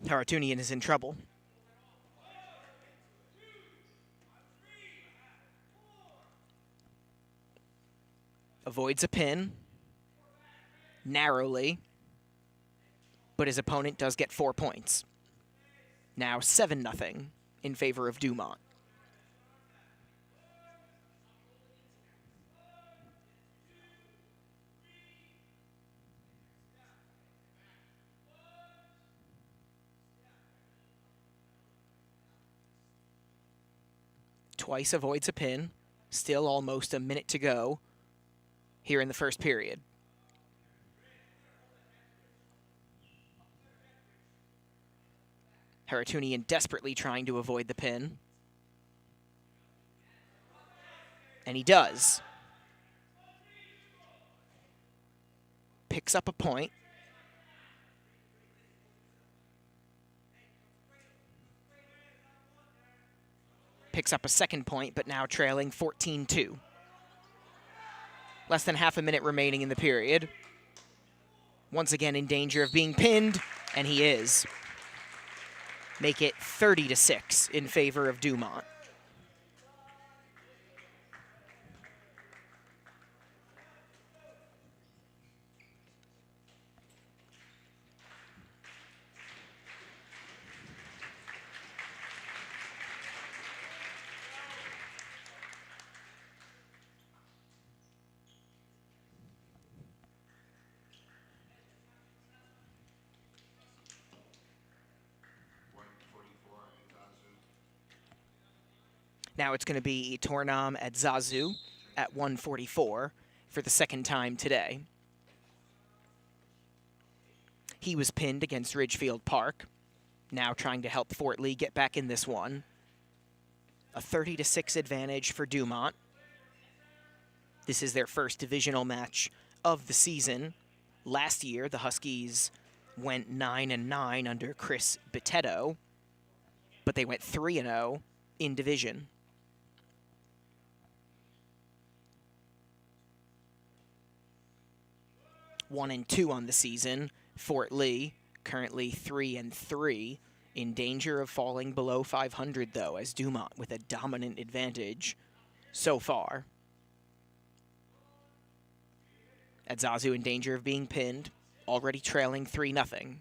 Haratunian is in trouble. Avoids a pin narrowly, but his opponent does get 4 points. Now 7-0 in favor of Dumont. Twice avoids a pin. Still almost a minute to go here in the first period. Haratunian desperately trying to avoid the pin. And he does. Picks up a point. Picks up a second point, but now trailing 14-2. Less than half a minute remaining in the period. Once again in danger of being pinned, and he is. Make it 30-6 in favor of Dumont. Now it's going to be Tornam at Zazu at 144 for the second time today. He was pinned against Ridgefield Park. Now trying to help Fort Lee get back in this one. A 30-6 advantage for Dumont. This is their first divisional match of the season. Last year, the Huskies went 9-9 under Chris Bitetto, but they went 3-0 in division. One and 2 on the season. Fort Lee currently 3-3, in danger of falling below 500 though, as Dumont with a dominant advantage so far. At Zazu in danger of being pinned, already trailing 3-0.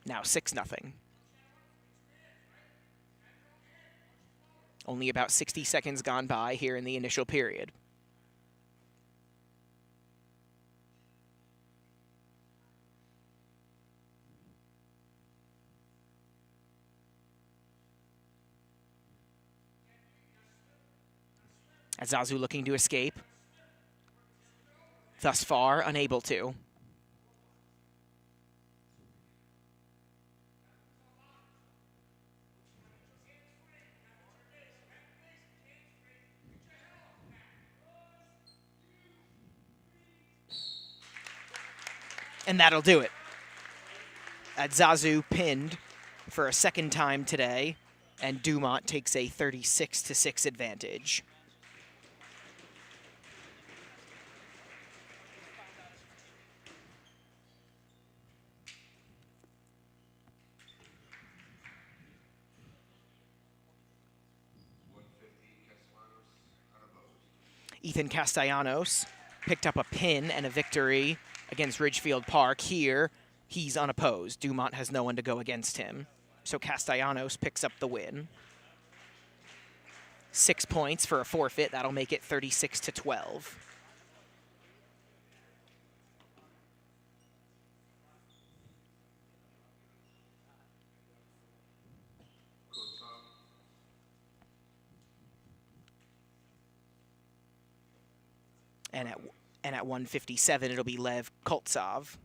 Now 6-0. Only about 60 seconds gone by here in the initial period. Zazu looking to escape. Thus far, unable to. And that'll do it. Zazu pinned for a second time today, and Dumont takes a 36-6 advantage. Ethan Castellanos picked up a pin and a victory against Ridgefield Park. Here, he's unopposed. Dumont has no one to go against him. So Castellanos picks up the win. 6 points for a forfeit. That'll make it 36-12. And at 157, it'll be Lev Koltsov.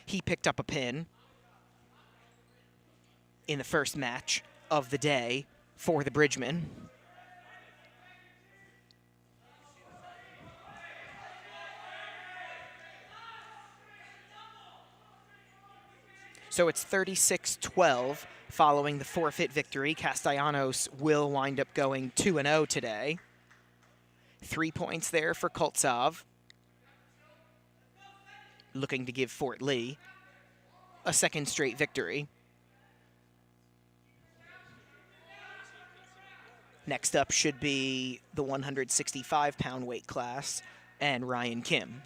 He picked up a pin in the first match of the day for the Bridgemen. So it's 36-12 following the forfeit victory. Castellanos will wind up going 2-0 today. 3 points there for Koltsov, looking to give Fort Lee a second straight victory. Next up should be the 165-pound weight class and Ryan Kim.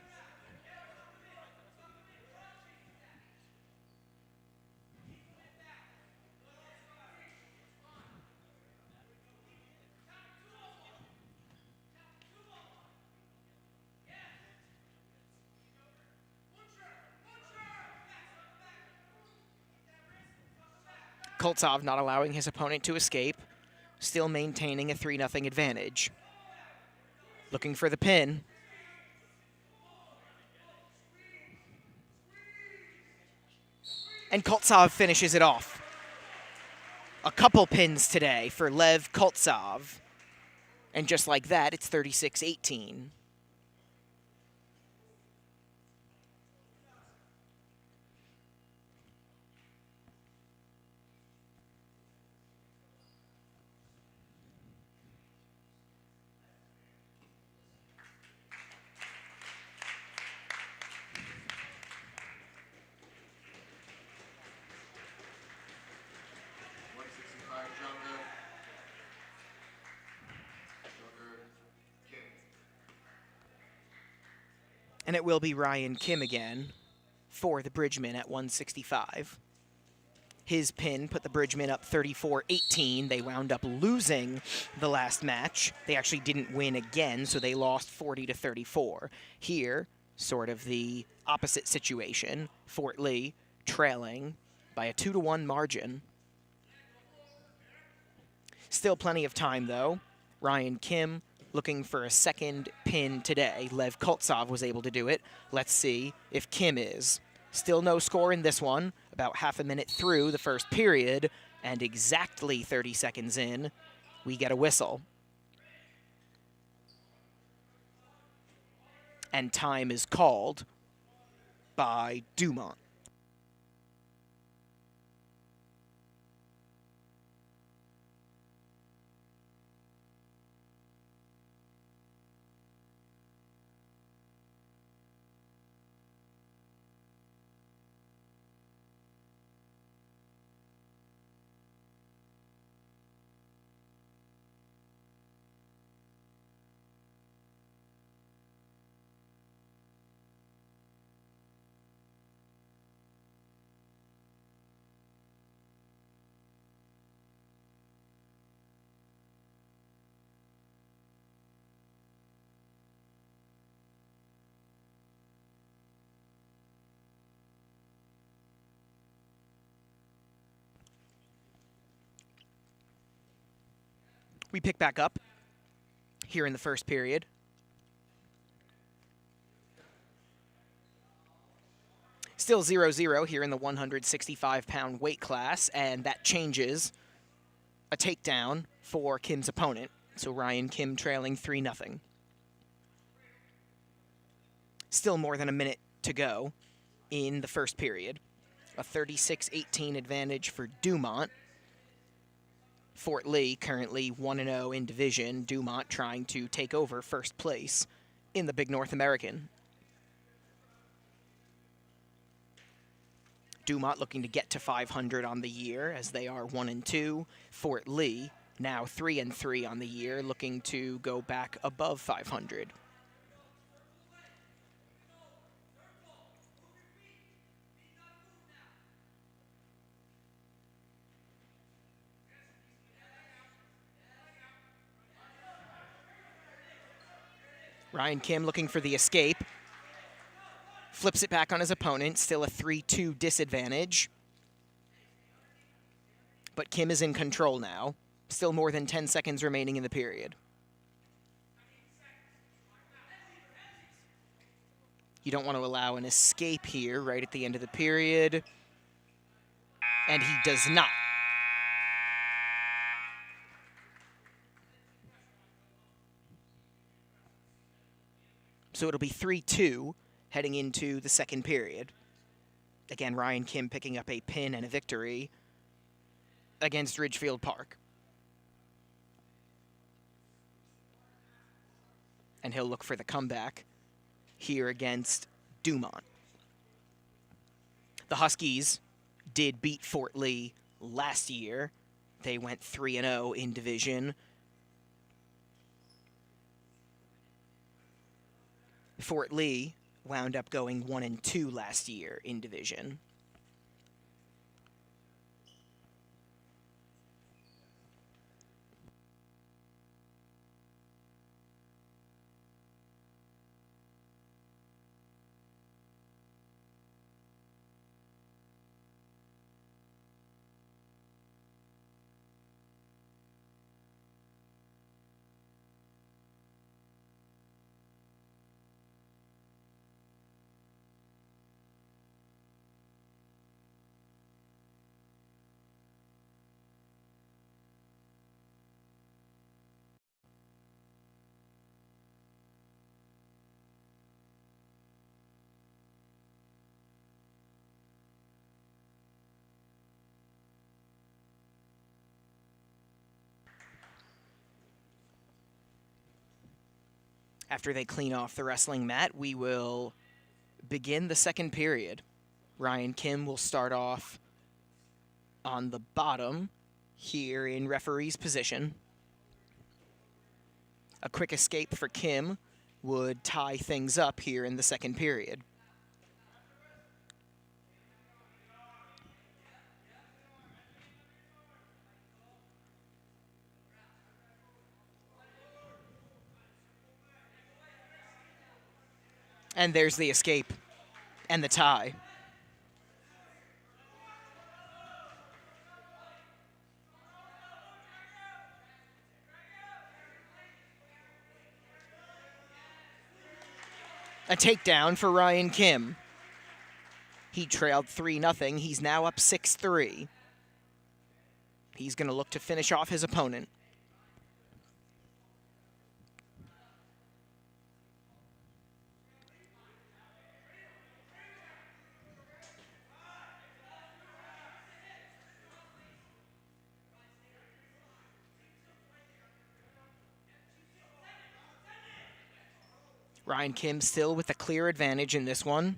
Koltsov not allowing his opponent to escape, still maintaining a 3-0 advantage. Looking for the pin. And Koltsov finishes it off. A couple pins today for Lev Koltsov. And just like that, it's 36-18. And it will be Ryan Kim again for the Bridgeman at 165. His pin put the Bridgeman up 34-18. They wound up losing the last match. They actually didn't win again, so they lost 40-34. Here, sort of the opposite situation. Fort Lee trailing by a 2-1 margin. Still plenty of time, though. Ryan Kim looking for a second pin today. Lev Koltsov was able to do it. Let's see if Kim is. Still no score in this one. About half a minute through the first period, and exactly 30 seconds in, we get a whistle. And time is called by Dumont. We pick back up here in the first period. Still 0-0 here in the 165-pound weight class, and that changes a takedown for Kim's opponent. So Ryan Kim trailing 3-0. Still more than a minute to go in the first period. A 36-18 advantage for Dumont. Fort Lee currently 1-0 in division. Dumont trying to take over first place in the Big North American. Dumont looking to get to 500 on the year as they are 1-2. Fort Lee now 3-3 on the year, looking to go back above 500. Ryan Kim looking for the escape. Flips it back on his opponent. Still a 3-2 disadvantage. But Kim is in control now. Still more than 10 seconds remaining in the period. You don't want to allow an escape here right at the end of the period. And he does not. So it'll be 3-2 heading into the second period. Again, Ryan Kim picking up a pin and a victory against Ridgefield Park. And he'll look for the comeback here against Dumont. The Huskies did beat Fort Lee last year. They went 3-0 in division. Fort Lee wound up going 1-2 last year in division. After they clean off the wrestling mat, we will begin the second period. Ryan Kim will start off on the bottom here in referee's position. A quick escape for Kim would tie things up here in the second period. And there's the escape and the tie. A takedown for Ryan Kim. He trailed 3-0. He's now up 6-3. He's going to look to finish off his opponent. Ryan Kim still with a clear advantage in this one.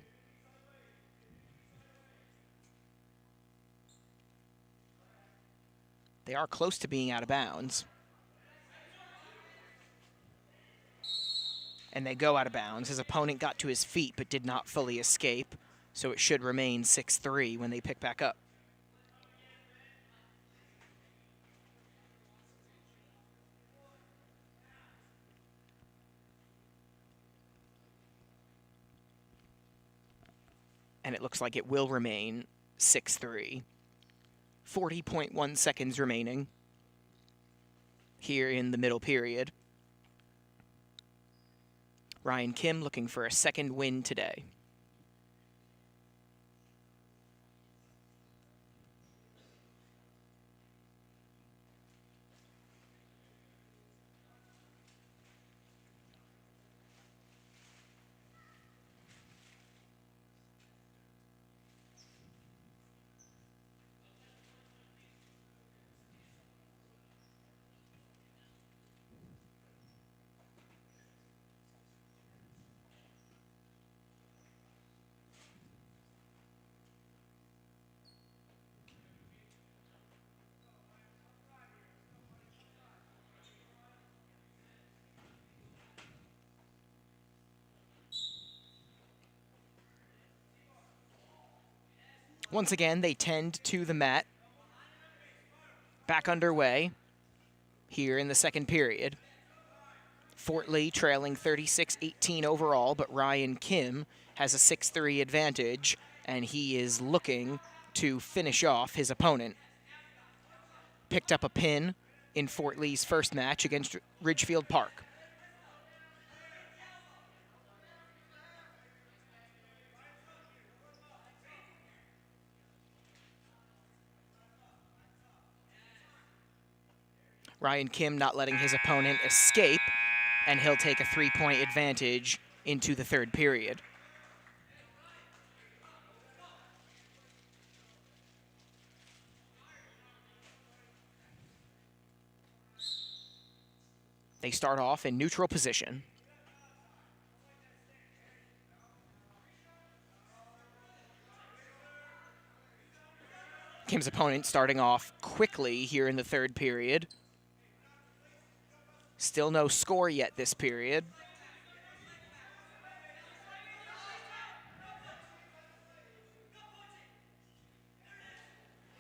They are close to being out of bounds. And they go out of bounds. His opponent got to his feet but did not fully escape, so it should remain 6-3 when they pick back up. And it looks like it will remain 6-3. 40.1 seconds remaining here in the middle period. Ryan Kim looking for a second win today. Once again, they tend to the mat. Back underway here in the second period. Fort Lee trailing 36-18 overall, but Ryan Kim has a 6-3 advantage, and he is looking to finish off his opponent. Picked up a pin in Fort Lee's first match against Ridgefield Park. Ryan Kim not letting his opponent escape, and he'll take a 3-point advantage into the third period. They start off in neutral position. Kim's opponent starting off quickly here in the third period. Still no score yet this period.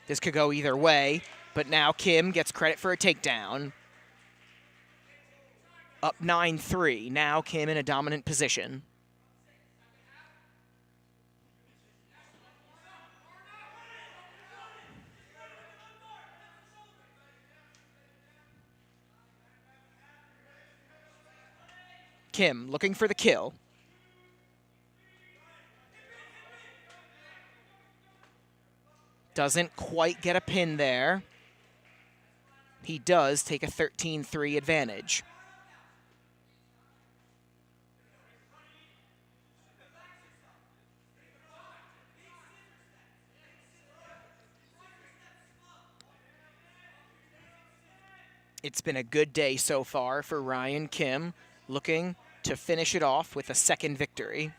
This could go either way, but now Kim gets credit for a takedown. Up 9-3. Now Kim in a dominant position. Kim looking for the kill. Doesn't quite get a pin there. He does take a 13-3 advantage. It's been a good day so far for Ryan Kim, looking to finish it off with a second victory.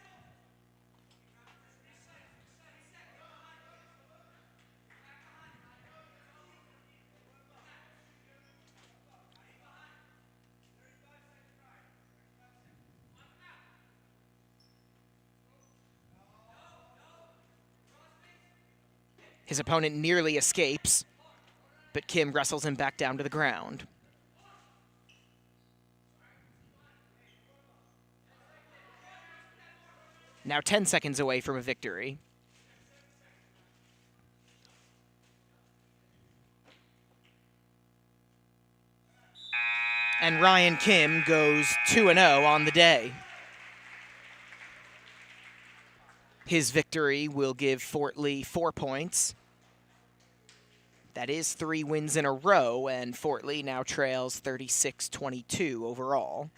His opponent nearly escapes, but Kim wrestles him back down to the ground. Now 10 seconds away from a victory. And Ryan Kim goes 2-0 on the day. His victory will give Fort Lee 4 points. That is 3 wins in a row, and Fort Lee now trails 36-22 overall.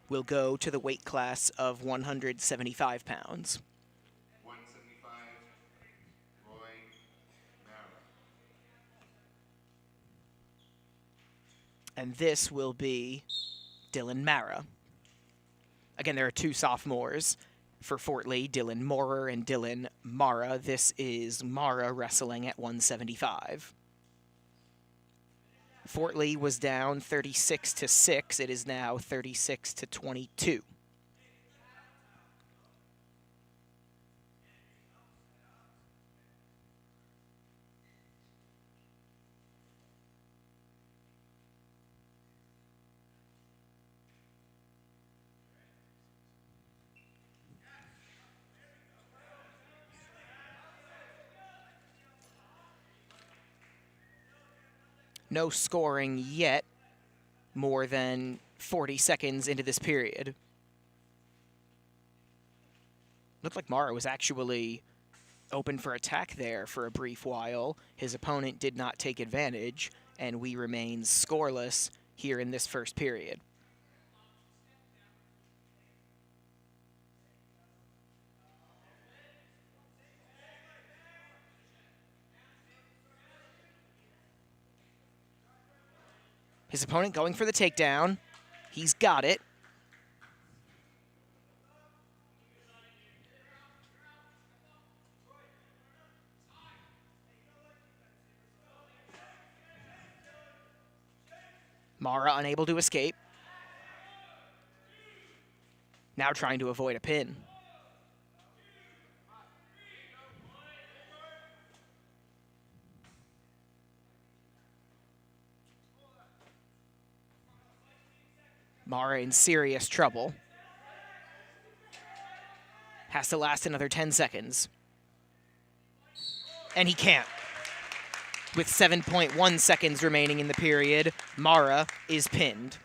We'll go to the weight class of 175 pounds. 175, Roy Mara. And this will be Dylan Mara. Again, there are 2 sophomores for Fort Lee, Dylan Morer and Dylan Mara. This is Mara wrestling at 175. Fort Lee was down 36-6. It is now 36-22. No scoring yet, more than 40 seconds into this period. Looked like Mara was actually open for attack there for a brief while. His opponent did not take advantage, and we remain scoreless here in this first period. His opponent going for the takedown. He's got it. Mara unable to escape. Now trying to avoid a pin. Mara in serious trouble. Has to last another 10 seconds. And he can't. With 7.1 seconds remaining in the period, Mara is pinned.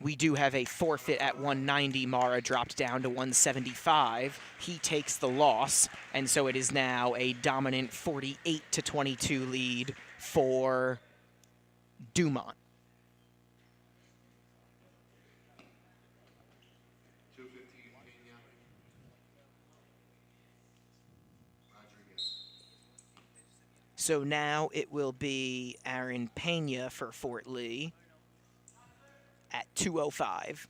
We do have a forfeit at 190. Mara dropped down to 175. He takes the loss, and so it is now a dominant 48-22 lead for Dumont. 215 Pena. Rodriguez. So now it will be Aaron Pena for Fort Lee at 205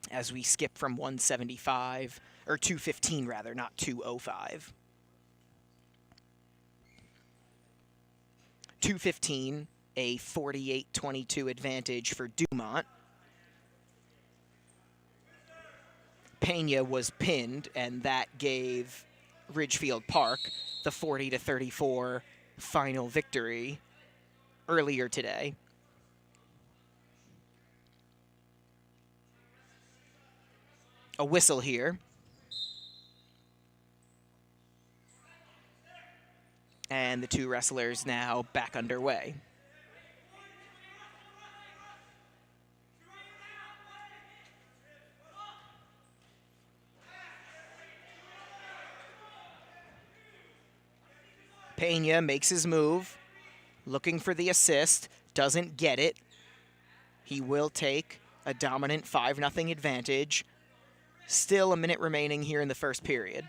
as we skip from 175, or 215 rather, not 205. 215, a 48-22 advantage for Dumont. Pena was pinned, and that gave Ridgefield Park the 40-34 final victory earlier today. A whistle here. And the two wrestlers now back underway. Pena makes his move, looking for the assist, doesn't get it. He will take a dominant 5-0 advantage. Still a minute remaining here in the first period.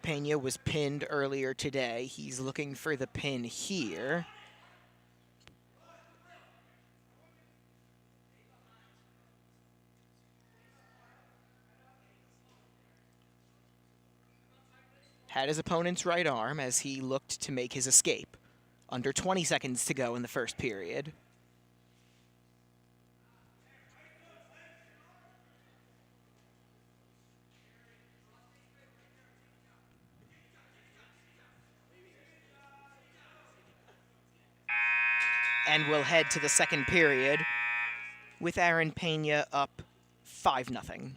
Pena was pinned earlier today. He's looking for the pin here. Had his opponent's right arm as he looked to make his escape. Under 20 seconds to go in the first period. And we'll head to the second period with Aaron Pena up 5-0.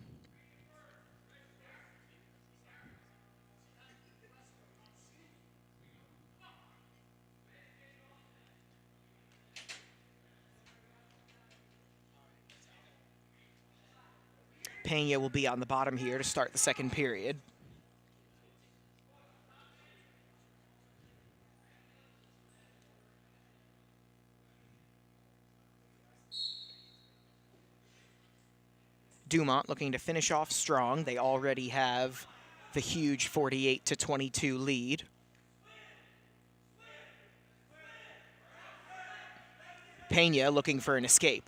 Pena will be on the bottom here to start the second period. Dumont looking to finish off strong. They already have the huge 48-22 lead. Pena looking for an escape.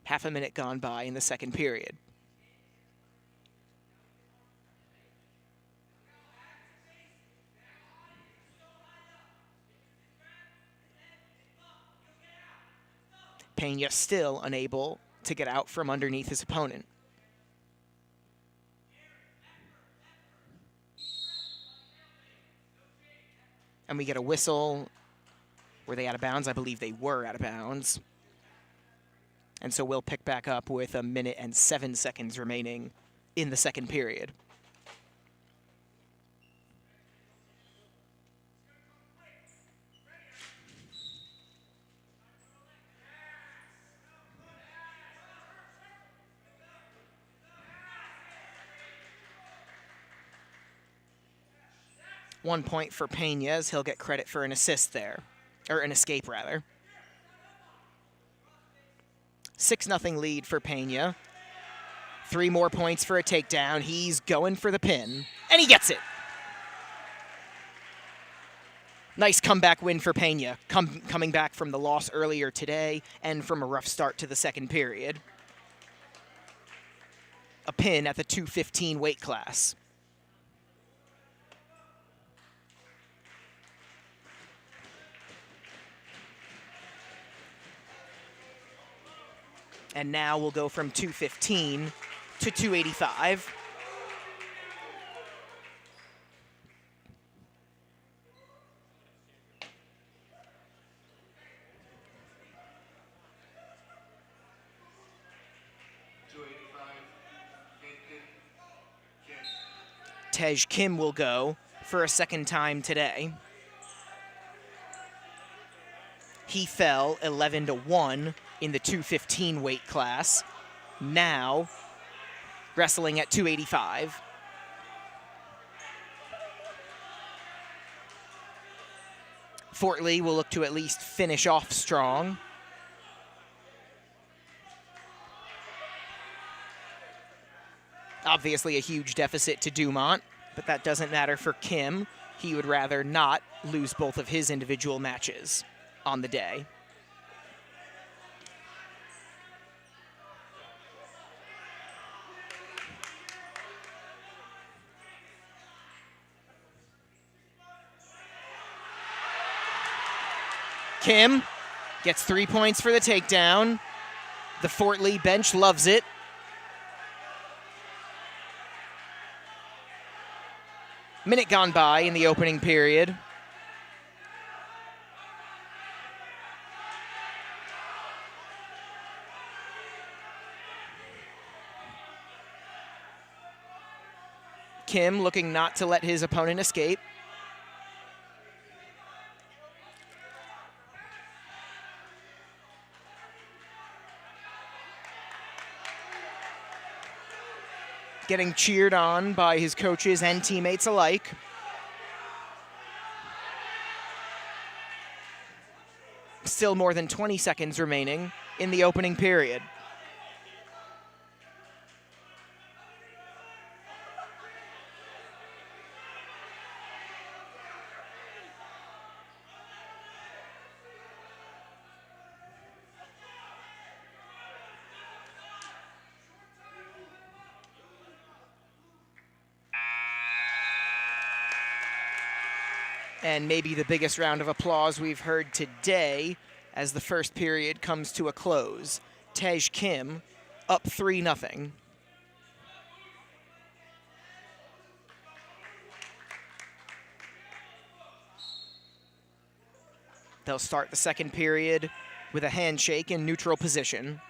Half a minute gone by in the second period. Pena still unable to get out from underneath his opponent. And we get a whistle. Were they out of bounds? I believe they were out of bounds. And so we'll pick back up with 1 minute and 7 seconds remaining in the second period. One point for Pena as he'll get credit for an assist there, or an escape rather. 6-0 lead for Pena. 3 more points for a takedown. He's going for the pin, and he gets it. Nice comeback win for Pena, coming back from the loss earlier today and from a rough start to the second period. A pin at the 215 weight class. And now we'll go from 215 to 285. Tej Kim will go for a second time today. He fell 11-1 in the 215 weight class. Now wrestling at 285. Fort Lee will look to at least finish off strong. Obviously a huge deficit to Dumont, but that doesn't matter for Kim. He would rather not lose both of his individual matches on the day. Kim gets 3 points for the takedown. The Fort Lee bench loves it. Minute gone by in the opening period. Kim looking not to let his opponent escape. Getting cheered on by his coaches and teammates alike. Still more than 20 seconds remaining in the opening period. And maybe the biggest round of applause we've heard today as the first period comes to a close. Tej Kim up 3-0. They'll start the second period with a handshake in neutral position.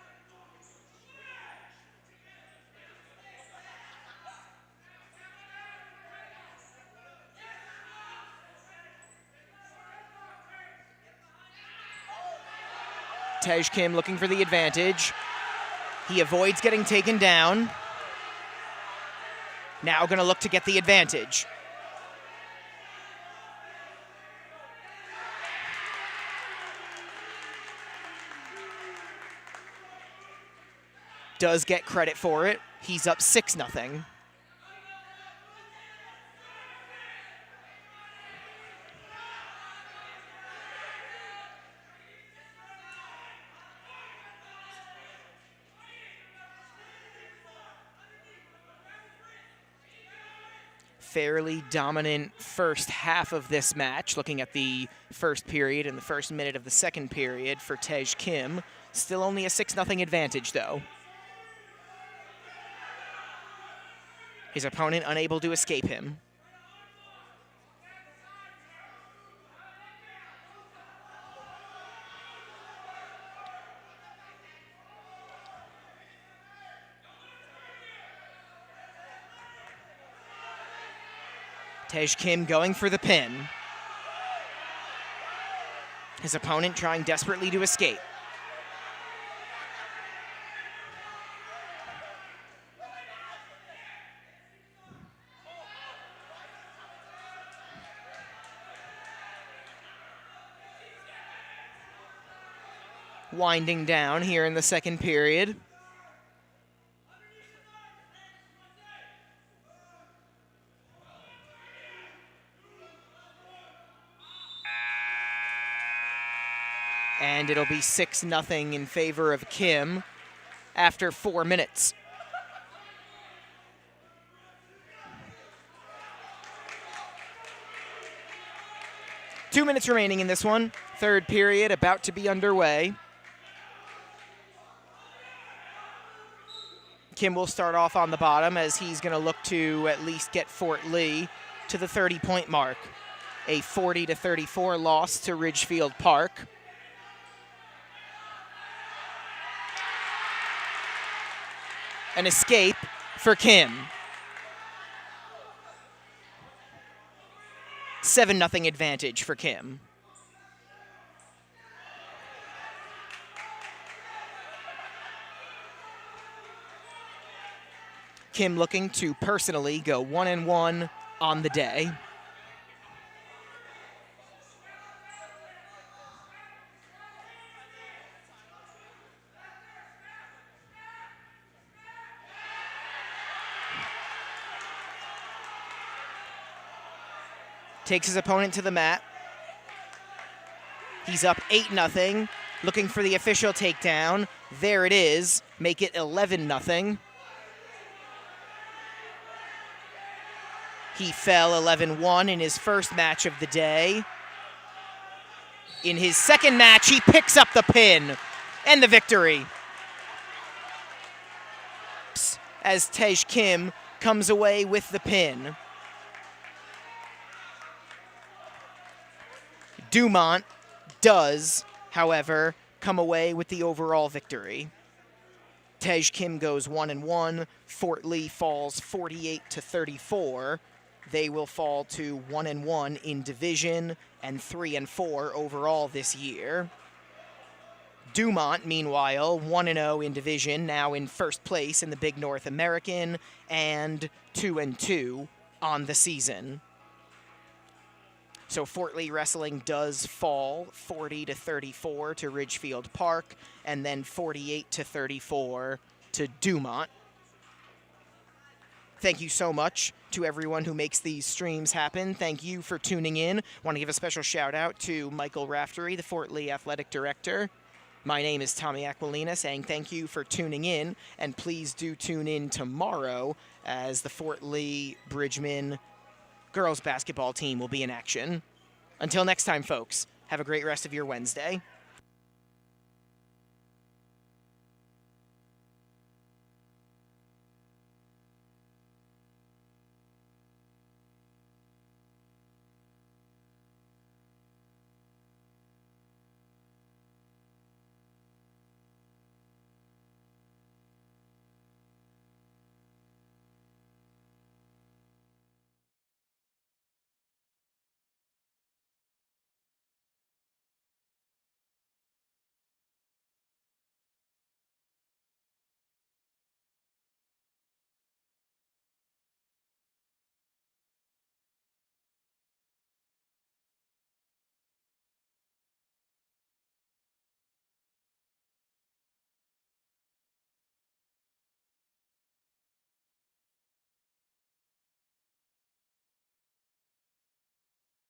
Tej Kim looking for the advantage. He avoids getting taken down. Now going to look to get the advantage. Does get credit for it. He's up 6-0. Fairly dominant first half of this match, looking at the first period and the first minute of the second period for Tej Kim. Still only a 6-0 advantage, though. His opponent unable to escape him. Tej Kim going for the pin. His opponent trying desperately to escape. Winding down here in the second period. And it'll be 6-0 in favor of Kim after 4 minutes. Two minutes remaining in this one. Third period about to be underway. Kim will start off on the bottom as he's going to look to at least get Fort Lee to the 30-point mark. A 40-34 loss to Ridgefield Park. An escape for Kim. 7-0 advantage for Kim. Kim looking to personally go 1-1 on the day. Takes his opponent to the mat. He's up 8-0, looking for the official takedown. There it is, make it 11-0. He fell 11-1 in his first match of the day. In his second match, he picks up the pin and the victory. As Tej Kim comes away with the pin. Dumont does, however, come away with the overall victory. Tej Kim goes 1-1. Fort Lee falls 48-34. They will fall to 1-1 in division and 3-4 overall this year. Dumont, meanwhile, 1-0 in division, now in first place in the Big North American, and 2-2 on the season. So Fort Lee Wrestling does fall 40-34 to Ridgefield Park, and then 48-34 to Dumont. Thank you so much to everyone who makes these streams happen. Thank you for tuning in. Want to give a special shout out to Michael Raftery, the Fort Lee Athletic Director. My name is Tommy Aquilina, saying thank you for tuning in, and please do tune in tomorrow as the Fort Lee Bridgman girls basketball team will be in action. Until next time, folks, have a great rest of your Wednesday.